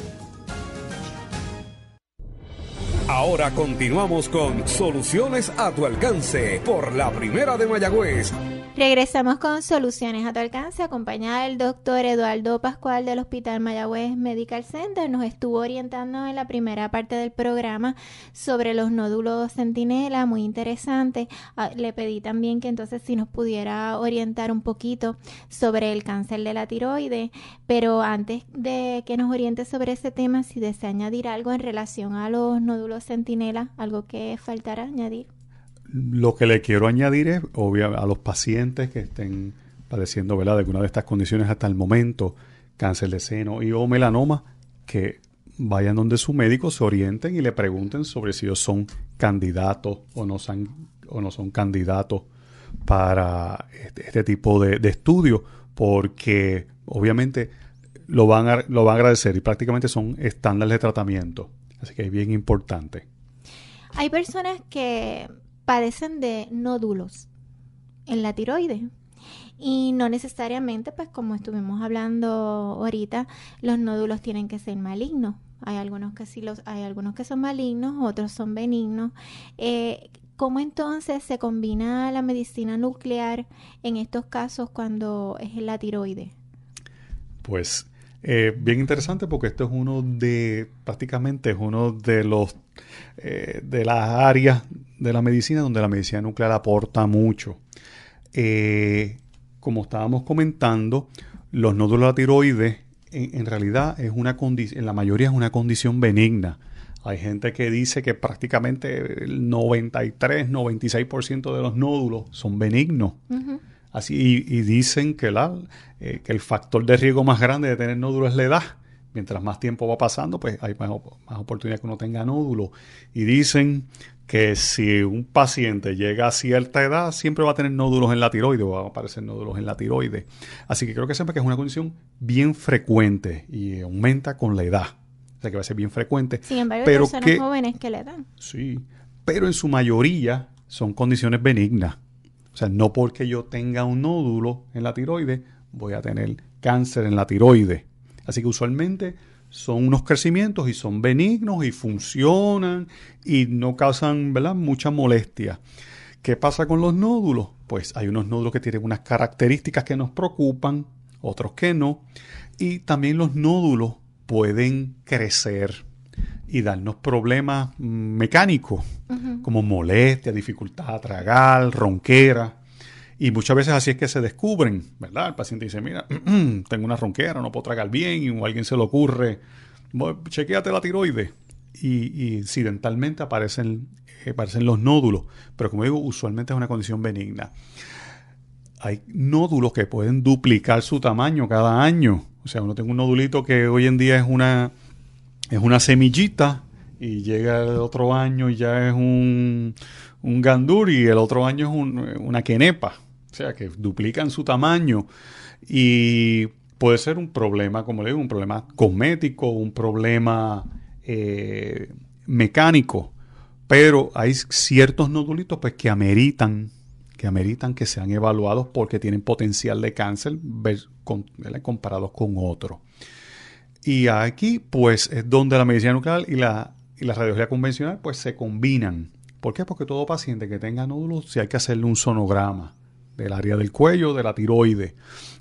Ahora continuamos con Soluciones a tu alcance por la Primera de Mayagüez. Regresamos con Soluciones a tu alcance, acompañada del doctor Eduardo Pascual del Hospital Mayagüez Medical Center. Nos estuvo orientando en la primera parte del programa sobre los nódulos centinela, muy interesante. Le pedí también que entonces si nos pudiera orientar un poquito sobre el cáncer de la tiroides, pero antes de que nos oriente sobre ese tema, si desea añadir algo en relación a los nódulos centinela, algo que faltara añadir. Lo que le quiero añadir es, obviamente, a los pacientes que estén padeciendo, ¿verdad?, de alguna de estas condiciones hasta el momento, cáncer de seno o melanoma, que vayan donde su médico, se orienten y le pregunten sobre si ellos son candidatos o no son candidatos para este tipo de estudio, porque obviamente lo van a agradecer y prácticamente son estándares de tratamiento. Así que es bien importante. Hay personas que padecen de nódulos en la tiroides y no necesariamente, pues como estuvimos hablando ahorita, los nódulos tienen que ser malignos. Hay algunos que hay algunos que son malignos, otros son benignos. ¿Cómo entonces se combina la medicina nuclear en estos casos cuando es en la tiroides? Pues bien interesante, porque esto es prácticamente es uno de los de las áreas de la medicina donde la medicina nuclear aporta mucho. Como estábamos comentando, los nódulos de la tiroides en realidad en la mayoría es una condición benigna. Hay gente que dice que prácticamente el 93-96% de los nódulos son benignos. Uh-huh. Así, y dicen que el factor de riesgo más grande de tener nódulos es la edad. Mientras más tiempo va pasando, pues hay más oportunidad que uno tenga nódulos. Y dicen que si un paciente llega a cierta edad, siempre va a tener nódulos en la tiroides, o van a aparecer nódulos en la tiroides. Así que creo que siempre que es una condición bien frecuente y aumenta con la edad. O sea que va a ser bien frecuente. Sin embargo, hay personas jóvenes que le dan. Sí, pero en su mayoría son condiciones benignas. O sea, no porque yo tenga un nódulo en la tiroides, voy a tener cáncer en la tiroides. Así que usualmente son unos crecimientos y son benignos y funcionan y no causan, ¿verdad?, mucha molestia. ¿Qué pasa con los nódulos? Pues hay unos nódulos que tienen unas características que nos preocupan, otros que no. Y también los nódulos pueden crecer y darnos problemas mecánicos, uh-huh, como molestia, dificultad a tragar, ronquera. Y muchas veces así es que se descubren, ¿verdad? El paciente dice, mira, tengo una ronquera, no puedo tragar bien, y a alguien se le ocurre, chequéate la tiroides. Y incidentalmente aparecen los nódulos. Pero como digo, usualmente es una condición benigna. Hay nódulos que pueden duplicar su tamaño cada año. O sea, uno tiene un nodulito que hoy en día es una semillita, y llega el otro año y ya es un gandur, y el otro año es una quenepa. O sea, que duplican su tamaño y puede ser un problema, como le digo, un problema cosmético, un problema mecánico. Pero hay ciertos nodulitos pues que ameritan que sean evaluados porque tienen potencial de cáncer comparados con otros. Y aquí pues es donde la medicina nuclear y la radiología convencional pues se combinan. ¿Por qué? Porque todo paciente que tenga nódulos, sí hay que hacerle un sonograma del área del cuello, de la tiroides.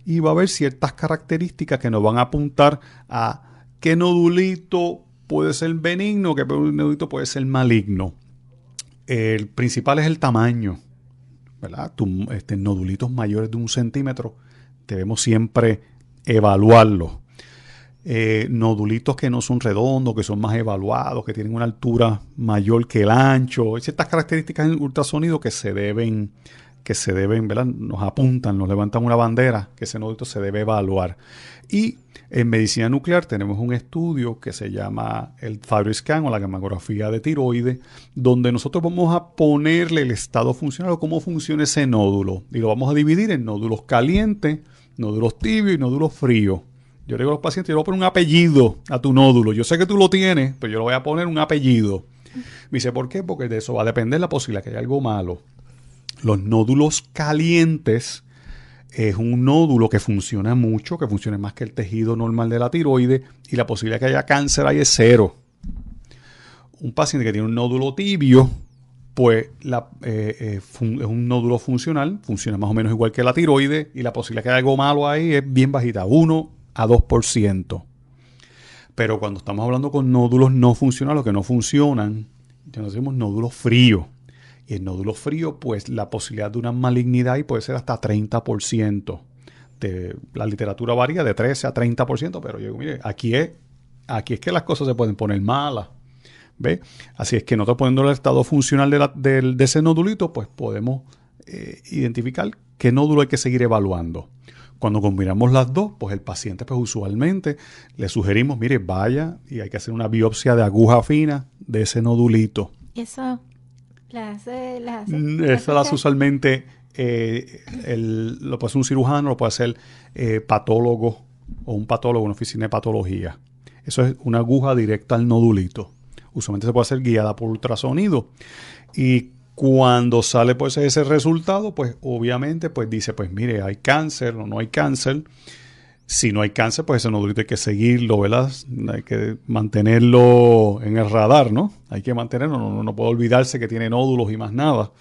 Y va a haber ciertas características que nos van a apuntar a qué nodulito puede ser benigno, qué nodulito puede ser maligno. El principal es el tamaño, ¿verdad? Nodulitos mayores de 1 centímetro, debemos siempre evaluarlos. Nodulitos que no son redondos, que son más evaluados, que tienen una altura mayor que el ancho. Hay ciertas características en el ultrasonido que se deben, ¿verdad? Nos apuntan, nos levantan una bandera que ese nodulito se debe evaluar. Y en medicina nuclear tenemos un estudio que se llama el FibroScan o la gammagrafía de tiroides, donde nosotros vamos a ponerle el estado funcional o cómo funciona ese nódulo. Y lo vamos a dividir en nódulos calientes, nódulos tibios y nódulos fríos. Yo le digo a los pacientes, yo le voy a poner un apellido a tu nódulo. Yo sé que tú lo tienes, pero yo le voy a poner un apellido. Me dice, ¿por qué? Porque de eso va a depender la posibilidad que haya algo malo. Los nódulos calientes es un nódulo que funciona mucho, que funciona más que el tejido normal de la tiroides, y la posibilidad que haya cáncer ahí es 0. un paciente que tiene un nódulo tibio, pues es un nódulo funcional, funciona más o menos igual que la tiroides, y la posibilidad que haya algo malo ahí es bien bajita, 1 a 2%. Pero cuando estamos hablando con nódulos no funcionales, que no funcionan, ya nos decimos nódulos fríos. Y el nódulo frío, pues la posibilidad de una malignidad ahí puede ser hasta 30%. La literatura varía de 13 a 30%, pero yo digo, mire, aquí es que las cosas se pueden poner malas. ¿Ve? Así es que nosotros poniendo el estado funcional de ese nódulito, pues podemos identificar qué nódulo hay que seguir evaluando. Cuando combinamos las dos, pues el paciente, pues usualmente le sugerimos, mire, vaya y hay que hacer una biopsia de aguja fina de ese nodulito. Eso la hace. Eso la hace usualmente lo puede hacer un cirujano, lo puede hacer patólogo o un patólogo en una oficina de patología. Eso es una aguja directa al nodulito. Usualmente se puede hacer guiada por ultrasonido. Y cuando sale pues ese resultado, pues obviamente pues dice, pues mire, hay cáncer o no hay cáncer. Si no hay cáncer, pues ese nodulito hay que seguirlo, ¿verdad? Hay que mantenerlo en el radar, ¿no? Hay que mantenerlo, no puede olvidarse que tiene nódulos y más nada.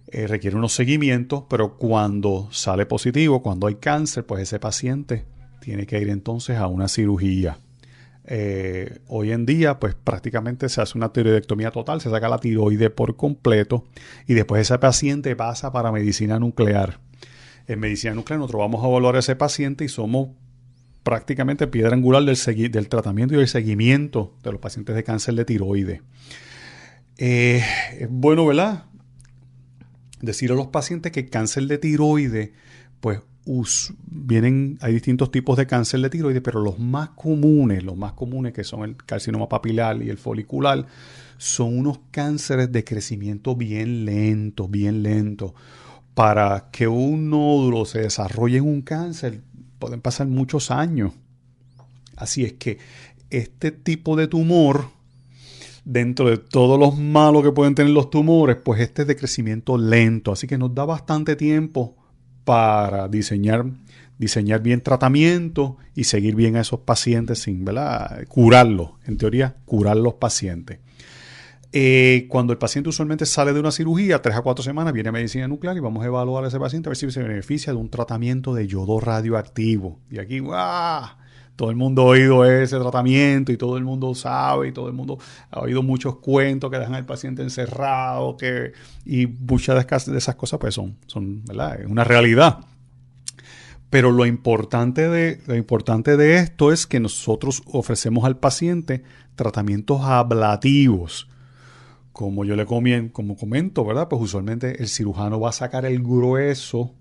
Requiere unos seguimientos, pero cuando sale positivo, cuando hay cáncer, pues ese paciente tiene que ir entonces a una cirugía. Hoy en día, pues prácticamente se hace una tiroidectomía total, se saca la tiroide por completo y después ese paciente pasa para medicina nuclear. En medicina nuclear nosotros vamos a evaluar a ese paciente y somos prácticamente piedra angular del tratamiento y del seguimiento de los pacientes de cáncer de tiroides. Es bueno, ¿verdad?, decir a los pacientes que cáncer de tiroides, pues hay distintos tipos de cáncer de tiroides, pero los más comunes que son el carcinoma papilar y el folicular, son unos cánceres de crecimiento bien lento. Para que un nódulo se desarrolle en un cáncer, pueden pasar muchos años. Así es que este tipo de tumor, dentro de todos los malos que pueden tener los tumores, pues este es de crecimiento lento. Así que nos da bastante tiempo para diseñar bien tratamiento y seguir bien a esos pacientes sin, ¿verdad?, curarlos. En teoría, curar los pacientes. Cuando el paciente usualmente sale de una cirugía, 3 a 4 semanas, viene a medicina nuclear y vamos a evaluar a ese paciente a ver si se beneficia de un tratamiento de yodo radioactivo. Y aquí, ¡guau!, todo el mundo ha oído ese tratamiento y todo el mundo sabe y todo el mundo ha oído muchos cuentos que dejan al paciente encerrado y muchas de esas cosas pues son, ¿verdad?, es una realidad. Pero lo importante de esto es que nosotros ofrecemos al paciente tratamientos ablativos. Como yo como comento, ¿verdad?, pues usualmente el cirujano va a sacar el grueso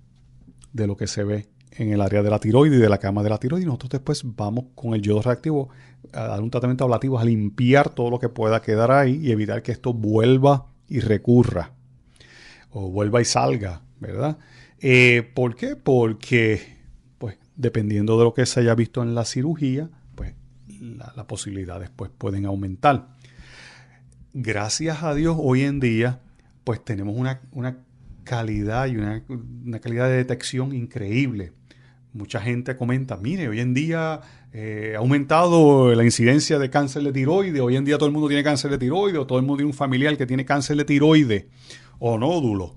de lo que se ve en el área de la tiroides y de la cama de la tiroides, y nosotros después vamos con el yodo reactivo a dar un tratamiento ablativo, a limpiar todo lo que pueda quedar ahí y evitar que esto vuelva y recurra o vuelva y salga, ¿verdad? ¿Por qué? Porque pues dependiendo de lo que se haya visto en la cirugía, pues las posibilidades pues pueden aumentar. Gracias a Dios hoy en día pues tenemos una calidad y una calidad de detección increíble. Mucha gente comenta, mire, hoy en día ha aumentado la incidencia de cáncer de tiroides, hoy en día todo el mundo tiene cáncer de tiroides, o todo el mundo tiene un familiar que tiene cáncer de tiroides o nódulo.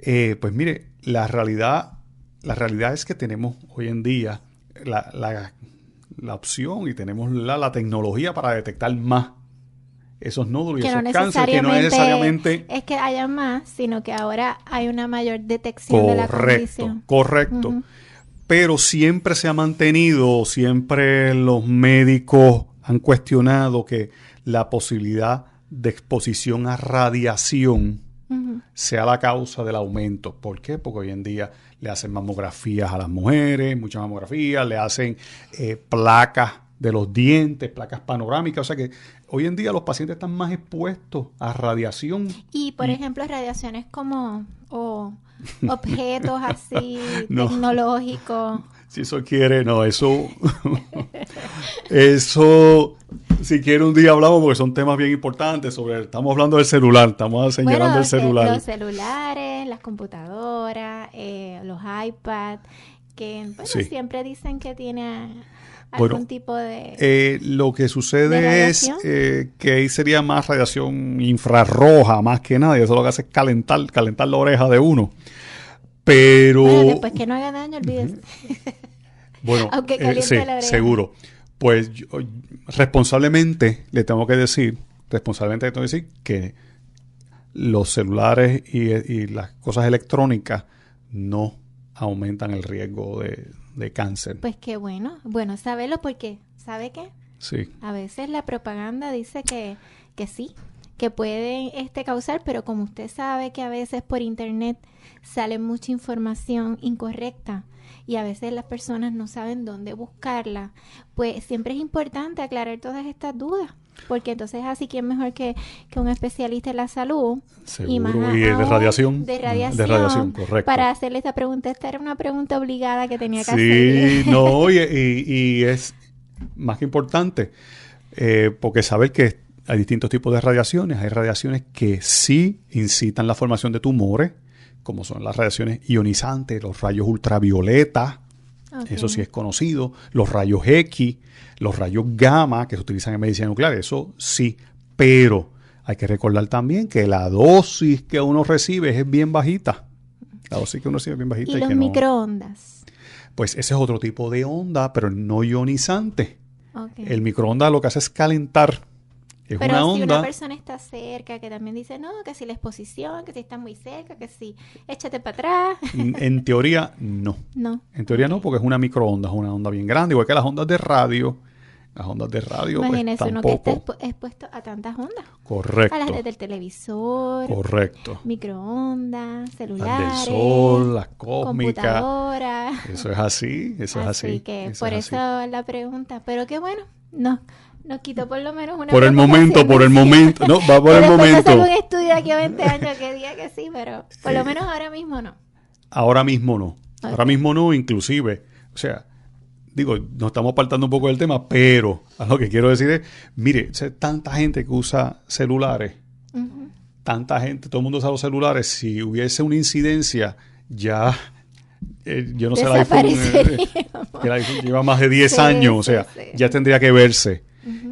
Pues mire, la realidad es que tenemos hoy en día la opción y tenemos la tecnología para detectar más esos nódulos y esos cánceres, que no necesariamente es que haya más, sino que ahora hay una mayor detección de la condición. Correcto. Uh-huh. Pero siempre se ha mantenido, siempre los médicos han cuestionado que la posibilidad de exposición a radiación sea la causa del aumento. ¿Por qué? Porque hoy en día le hacen mamografías a las mujeres, muchas mamografías, le hacen placas de los dientes, placas panorámicas. O sea que hoy en día los pacientes están más expuestos a radiación. Y, por ejemplo, radiaciones como objetos así tecnológicos. Si eso quiere, no, eso si quiere un día hablamos porque son temas bien importantes estamos hablando del celular, estamos señalando el celular. Los celulares, las computadoras, los iPads, que bueno, Sí. siempre dicen que tiene algún tipo de... Lo que ¿de sucede es radiación? que ahí sería más radiación infrarroja, más que nada, y eso lo que hace es calentar la oreja de uno. Pero, Bueno, después que no haga daño, olvídese. bueno, aunque caliente sí, la oreja. seguro. Pues yo, responsablemente le tengo que decir que los celulares y las cosas electrónicas no aumentan el riesgo de cáncer. Pues qué bueno. Bueno, saberlo porque, ¿sabe qué? Sí. A veces la propaganda dice que sí, que pueden causar, pero como usted sabe que a veces por internet sale mucha información incorrecta y a veces las personas no saben dónde buscarla, pues siempre es importante aclarar todas estas dudas, porque entonces así que es mejor que un especialista en la salud Seguro, y de radiación. de De radiación, correcto. para hacerle esta pregunta. Esta era una pregunta obligada que tenía que Sí, hacerle. no, y es más que importante, porque saber que hay distintos tipos de radiaciones. Hay radiaciones que sí incitan la formación de tumores, como son las radiaciones ionizantes, los rayos ultravioleta, Ok. eso sí es conocido, los rayos X, los rayos gamma que se utilizan en medicina nuclear, eso sí, pero hay que recordar también que la dosis que uno recibe es bien bajita. La dosis que uno recibe es bien bajita. Y los que no, microondas. pues ese es otro tipo de onda, pero no ionizante. Ok. El microondas lo que hace es calentar. Es Pero una si onda. una persona está cerca, que también dice, no, que si la exposición, que si está muy cerca, que si échate para atrás. En teoría, no. No. En teoría no, porque es una microonda, es una onda bien grande, igual que las ondas de radio. Las ondas de radio, Imagínese pues uno que está tampoco. expuesto a tantas ondas. Correcto. A las del televisor, Correcto. microondas, Las celulares, del sol, las cósmicas. computadoras. Eso es así, eso es así. Así que eso por es eso así. la pregunta. Pero qué bueno, nos quitó por lo menos una Por el momento, preocupación. no, va por el Después momento. de hacer un estudio de aquí a 20 años que diga que sí, pero por lo menos ahora mismo no. Ahora mismo no. Ok. Ahora mismo no, inclusive. O sea, digo, nos estamos apartando un poco del tema, pero a lo que quiero decir es, mire, tanta gente que usa celulares, Ujú. tanta gente, todo el mundo usa los celulares, si hubiese una incidencia, ya, yo no sé, el iPhone, Desapareceríamos. que el iPhone lleva más de 10 Sí, años, o sí, sea, sí. ya tendría que verse.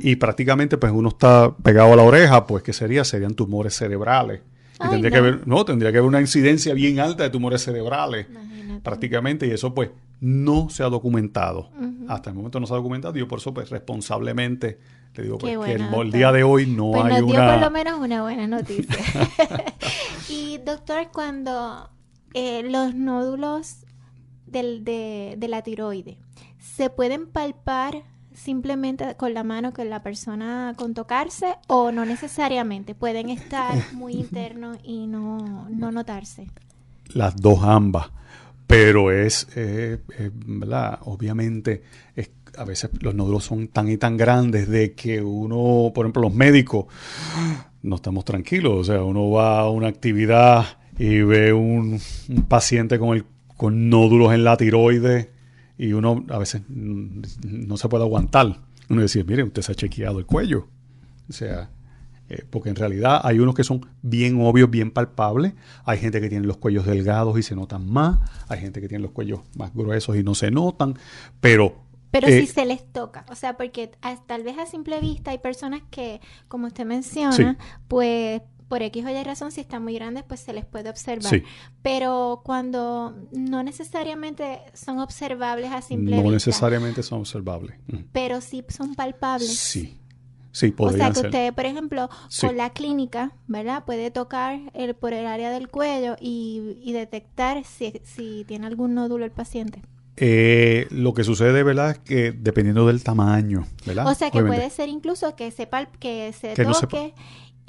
Y prácticamente, pues uno está pegado a la oreja, pues, ¿qué sería? Serían tumores cerebrales. Y Ay, tendría no. que haber, tendría que haber una incidencia bien alta de tumores cerebrales. Imagínate. Prácticamente, y eso pues no se ha documentado. Ujú. Hasta el momento no se ha documentado, y yo por eso pues responsablemente le digo pues, Qué que bueno, el doctor. día de hoy no Pues hay nos dio por lo una... menos una buena noticia. Y doctor, cuando los nódulos de la tiroide se pueden palpar simplemente con la mano, con la persona, con tocarse, o no necesariamente pueden estar muy internos y no notarse. Las dos ambas. Pero ¿verdad? Obviamente, a veces los nódulos son tan y tan grandes de que uno, por ejemplo, los médicos, no estamos tranquilos. O sea, uno va a una actividad y ve un paciente con nódulos en la tiroide y uno a veces no se puede aguantar. Uno dice, mire, usted se ha chequeado el cuello. O sea... porque en realidad hay unos que son bien obvios, bien palpables. Hay gente que tiene los cuellos delgados y se notan más. Hay gente que tiene los cuellos más gruesos y no se notan. Pero si se les toca, o sea, porque tal vez a simple vista hay personas que, como usted menciona, Sí. pues por X o Y razón, si están muy grandes, pues se les puede observar. Sí. Pero cuando no necesariamente son observables a simple no vista, necesariamente son observables. pero sí son palpables. Sí. Sí, O sea podrían que ser. usted, por ejemplo, Sí. con la clínica, ¿verdad? Puede tocar por el área del cuello y detectar si tiene algún nódulo el paciente. Lo que sucede, ¿verdad? Es que dependiendo del tamaño, ¿verdad? O sea que Obviamente. puede ser incluso que se Que no toque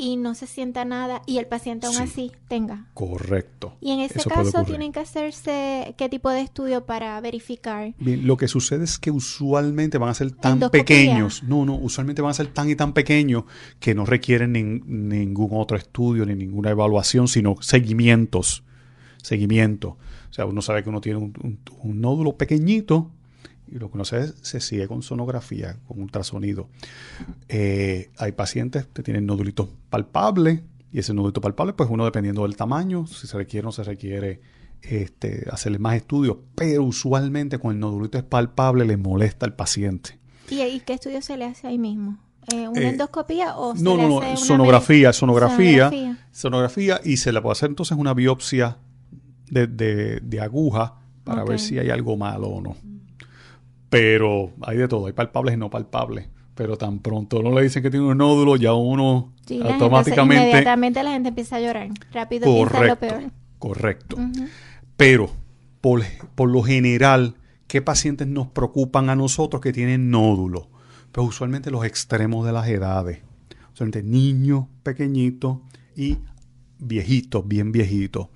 y no se sienta nada y el paciente aún Sí. así tenga. Correcto. Y en ese Eso puede caso ocurrir. tienen que hacerse qué tipo de estudio para verificar. Bien, lo que sucede es que usualmente van a ser tan Endoscopía. pequeños. No, usualmente van a ser tan y tan pequeños que no requieren ningún otro estudio ni ninguna evaluación, sino seguimientos. Seguimiento. O sea, uno sabe que uno tiene un nódulo pequeñito y lo que uno hace es se sigue con sonografía, con ultrasonido. Hay pacientes que tienen nódulitos palpables y ese nódulito palpable, pues uno dependiendo del tamaño, si se requiere o no se requiere hacerle más estudios, pero usualmente con el nodulito es palpable, le molesta al paciente. ¿Y qué estudio se le hace ahí mismo? ¿Una endoscopía o se No, le no, hace sonografía, y se le puede hacer entonces una biopsia de aguja para ver si hay algo malo o no. Pero hay de todo, hay palpables y no palpables. Pero tan pronto no le dicen que tiene un nódulo, ya uno automáticamente... Inmediatamente la gente empieza a llorar. Rápido piensa lo peor. Correcto. Pero, por lo general, ¿qué pacientes nos preocupan a nosotros que tienen nódulos? Pues usualmente los extremos de las edades. Usualmente niños pequeñitos y viejitos, bien viejitos.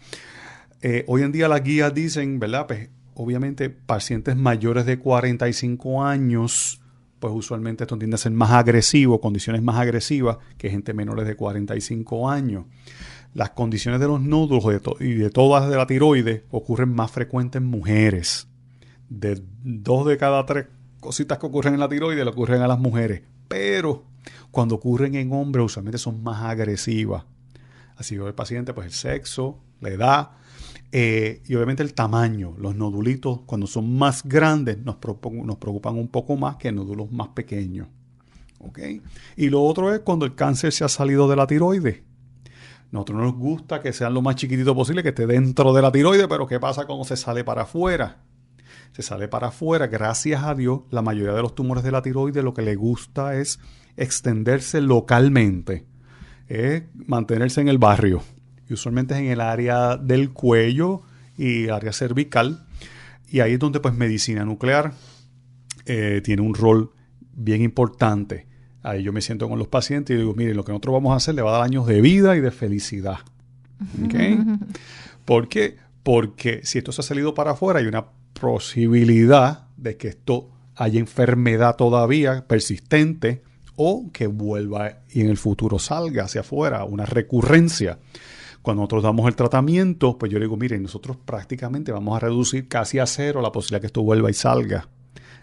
Hoy en día las guías dicen, ¿verdad? Pues obviamente pacientes mayores de 45 años, pues usualmente esto tiende a ser más agresivo, condiciones más agresivas que gente menores de 45 años. Las condiciones de los nódulos y de todas de la tiroides ocurren más frecuentes en mujeres. De 2 de cada 3 cositas que ocurren en la tiroides le ocurren a las mujeres. Pero cuando ocurren en hombres usualmente son más agresivas. Así que el paciente, pues el sexo, la edad y obviamente el tamaño. Los nodulitos cuando son más grandes nos preocupan un poco más que nódulos más pequeños. ¿Okay? Y lo otro es cuando el cáncer se ha salido de la tiroides. Nosotros nos gusta que sean lo más chiquitito posible, que esté dentro de la tiroides, pero ¿qué pasa cuando se sale para afuera? Se sale para afuera, gracias a Dios, la mayoría de los tumores de la tiroides lo que le gusta es extenderse localmente, mantenerse en el barrio. Y usualmente es en el área del cuello y área cervical. Y ahí es donde pues medicina nuclear tiene un rol bien importante. Ahí yo me siento con los pacientes y digo, miren, lo que nosotros vamos a hacer le va a dar años de vida y de felicidad. ¿Okay? ¿Por qué? Porque si esto se ha salido para afuera, hay una posibilidad de que esto haya enfermedad todavía persistente o que vuelva y en el futuro salga hacia afuera, una recurrencia. Cuando nosotros damos el tratamiento, pues yo le digo, miren, nosotros prácticamente vamos a reducir casi a cero la posibilidad que esto vuelva y salga.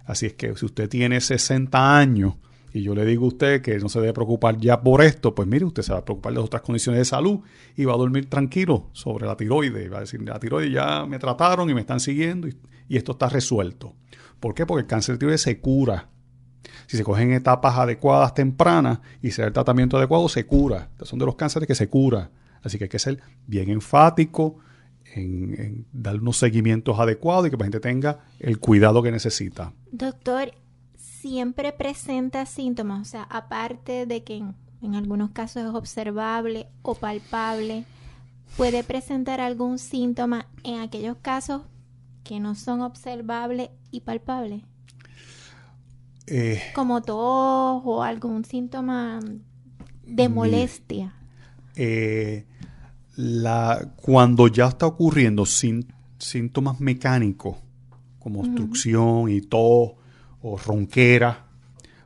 Así es que si usted tiene 60 años y yo le digo a usted que no se debe preocupar ya por esto, pues mire, usted se va a preocupar de otras condiciones de salud y va a dormir tranquilo sobre la tiroides. Va a decir, la tiroides ya me trataron y me están siguiendo y esto está resuelto. ¿Por qué? Porque el cáncer de tiroides se cura. Si se cogen etapas adecuadas tempranas y se da el tratamiento adecuado, se cura. Estos son de los cánceres que se cura. Así que hay que ser bien enfático en dar unos seguimientos adecuados y que la gente tenga el cuidado que necesita. Doctor, ¿siempre presenta síntomas? O sea, aparte de que en algunos casos es observable o palpable, ¿puede presentar algún síntoma en aquellos casos que no son observables y palpables? Como tos o algún síntoma de molestia. Cuando ya está ocurriendo síntomas mecánicos como obstrucción y tos o ronquera,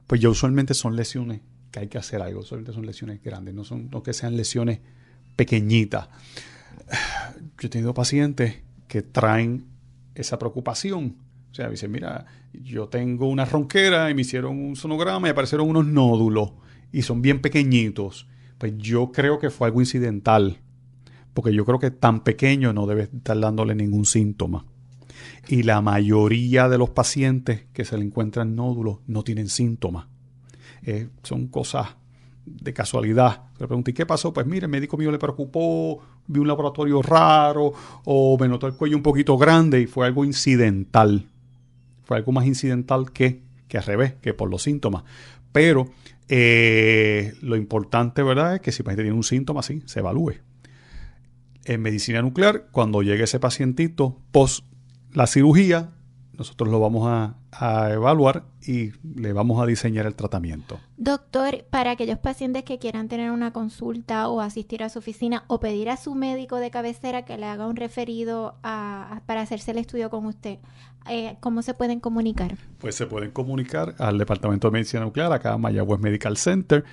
pues ya usualmente son lesiones que hay que hacer algo. Usualmente son lesiones grandes, no que sean lesiones pequeñitas. Yo he tenido pacientes que traen esa preocupación. O sea, dicen, mira, yo tengo una ronquera y me hicieron un sonograma y aparecieron unos nódulos y son bien pequeñitos. Pues yo creo que fue algo incidental, porque yo creo que tan pequeño no debe estar dándole ningún síntoma. Y la mayoría de los pacientes que se le encuentran nódulos no tienen síntomas. Son cosas de casualidad. Le pregunté, ¿qué pasó? Pues mire, el médico mío le preocupó, vi un laboratorio raro o me notó el cuello un poquito grande y fue algo incidental. Fue algo más incidental que al revés, que por los síntomas. Pero lo importante, ¿verdad?, es que si el paciente tiene un síntoma, sí, se evalúe. En medicina nuclear, cuando llegue ese pacientito post la cirugía, nosotros lo vamos a evaluar y le vamos a diseñar el tratamiento. Doctor, para aquellos pacientes que quieran tener una consulta o asistir a su oficina o pedir a su médico de cabecera que le haga un referido para hacerse el estudio con usted, ¿cómo se pueden comunicar? Pues se pueden comunicar al Departamento de Medicina Nuclear, acá en Mayagüez Medical Center,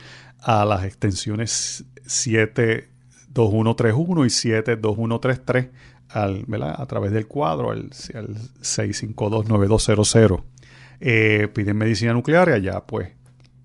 a las extensiones 72131 y 72133, a través del cuadro, al 652-9200. Piden medicina nuclear y allá pues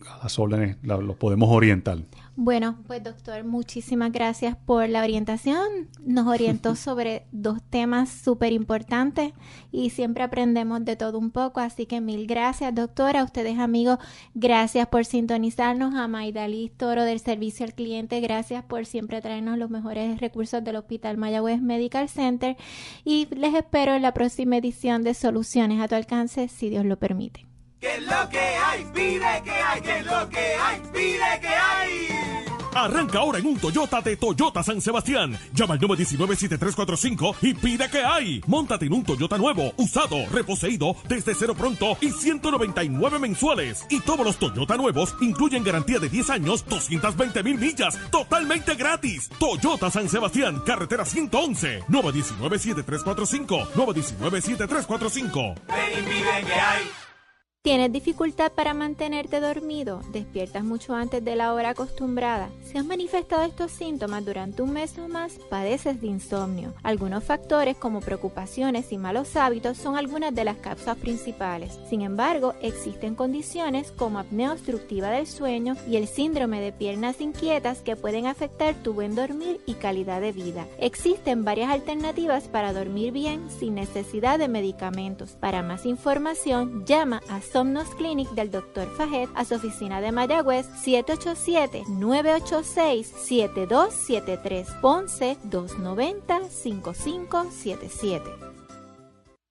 a las órdenes los podemos orientar. Bueno, pues doctor, muchísimas gracias por la orientación. Nos orientó sobre 2 temas súper importantes y siempre aprendemos de todo un poco, así que mil gracias, doctora. A ustedes, amigos, gracias por sintonizarnos. A Maidalí Toro del Servicio al Cliente, gracias por siempre traernos los mejores recursos del Hospital Mayagüez Medical Center y les espero en la próxima edición de Soluciones a tu Alcance, si Dios lo permite. ¿Qué es lo que hay? Pide que hay, ¿qué es lo que hay? Pide que hay. Arranca ahora en un Toyota de Toyota San Sebastián. Llama al 919-7345 y pide que hay. Móntate en un Toyota nuevo, usado, reposeído, desde cero pronto y 199 mensuales. Y todos los Toyota nuevos incluyen garantía de 10 años, 220,000 millas, totalmente gratis. Toyota San Sebastián, carretera 111, 919-7345, 919-7345. Ven y pide que hay. ¿Tienes dificultad para mantenerte dormido? ¿Despiertas mucho antes de la hora acostumbrada? Si has manifestado estos síntomas durante un mes o más, padeces de insomnio. Algunos factores como preocupaciones y malos hábitos son algunas de las causas principales. Sin embargo, existen condiciones como apnea obstructiva del sueño y el síndrome de piernas inquietas que pueden afectar tu buen dormir y calidad de vida. Existen varias alternativas para dormir bien sin necesidad de medicamentos. Para más información, llama a Somnos Clinic del Dr. Fajet a su oficina de Mayagüez 787-986-7273, Ponce 290-5577.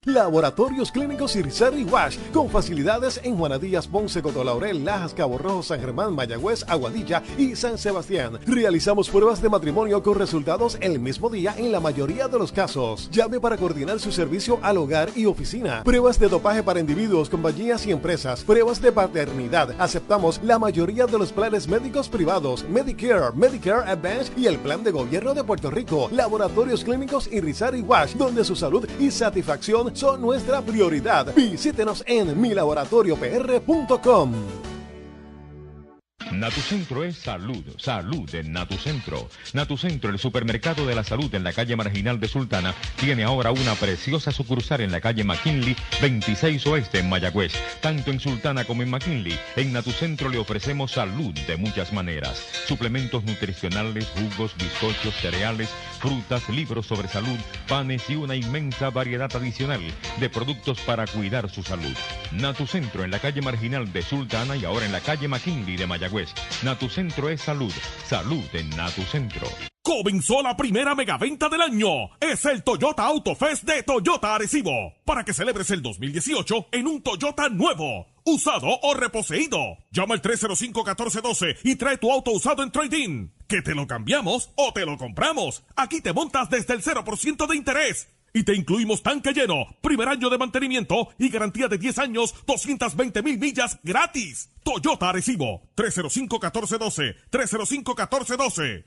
Laboratorios Clínicos Irizarry Wash, con facilidades en Juana Díaz, Ponce, Coto-Laurel, Lajas, Cabo Rojo, San Germán, Mayagüez, Aguadilla y San Sebastián. Realizamos pruebas de matrimonio con resultados el mismo día en la mayoría de los casos. Llame para coordinar su servicio al hogar y oficina. Pruebas de dopaje para individuos, compañías y empresas. Pruebas de paternidad. Aceptamos la mayoría de los planes médicos privados, Medicare, Medicare Advance y el Plan de Gobierno de Puerto Rico. Laboratorios Clínicos Irizarry Wash, donde su salud y satisfacción son nuestra prioridad. Visítenos en milaboratoriopr.com. Natucentro es salud, salud en Natucentro. Natucentro, el supermercado de la salud en la calle Marginal de Sultana, tiene ahora una preciosa sucursal en la calle McKinley, 26 Oeste en Mayagüez. Tanto en Sultana como en McKinley, en Natucentro le ofrecemos salud de muchas maneras. Suplementos nutricionales, jugos, bizcochos, cereales, frutas, libros sobre salud, panes y una inmensa variedad adicional de productos para cuidar su salud. Natucentro en la calle Marginal de Sultana y ahora en la calle McKinley de Mayagüez. Natucentro es salud, salud en Natucentro. Comenzó la primera megaventa del año. Es el Toyota Auto Fest de Toyota Arecibo. Para que celebres el 2018 en un Toyota nuevo, usado o reposeído. Llama al 305-1412 y trae tu auto usado en trade-in. Que te lo cambiamos o te lo compramos. Aquí te montas desde el 0% de interés. Y te incluimos tanque lleno, primer año de mantenimiento y garantía de 10 años, 220,000 millas gratis. Toyota Arecibo, 305-1412, 305-1412.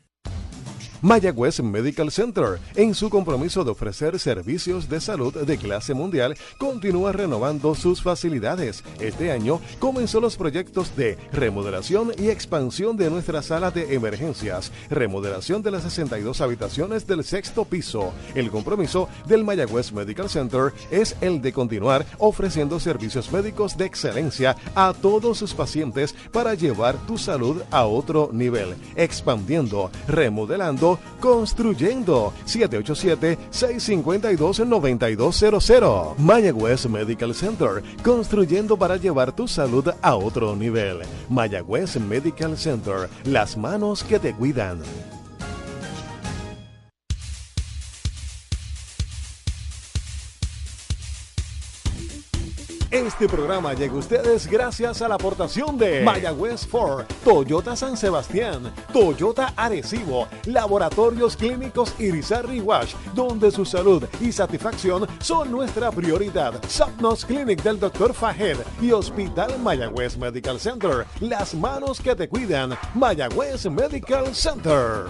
Mayagüez Medical Center, en su compromiso de ofrecer servicios de salud de clase mundial, continúa renovando sus facilidades. Este año comenzó los proyectos de remodelación y expansión de nuestra sala de emergencias, remodelación de las 62 habitaciones del 6º piso. El compromiso del Mayagüez Medical Center es el de continuar ofreciendo servicios médicos de excelencia a todos sus pacientes para llevar tu salud a otro nivel, expandiendo, remodelando, construyendo. 787-652-9200. Mayagüez Medical Center, construyendo para llevar tu salud a otro nivel. Mayagüez Medical Center, las manos que te cuidan. Este programa llega a ustedes gracias a la aportación de Mayagüez Ford, Toyota San Sebastián, Toyota Arecibo, Laboratorios Clínicos Irizarry Wash, donde su salud y satisfacción son nuestra prioridad. Somnos Clinic del Dr. Fajet y Hospital Mayagüez Medical Center, las manos que te cuidan. Mayagüez Medical Center.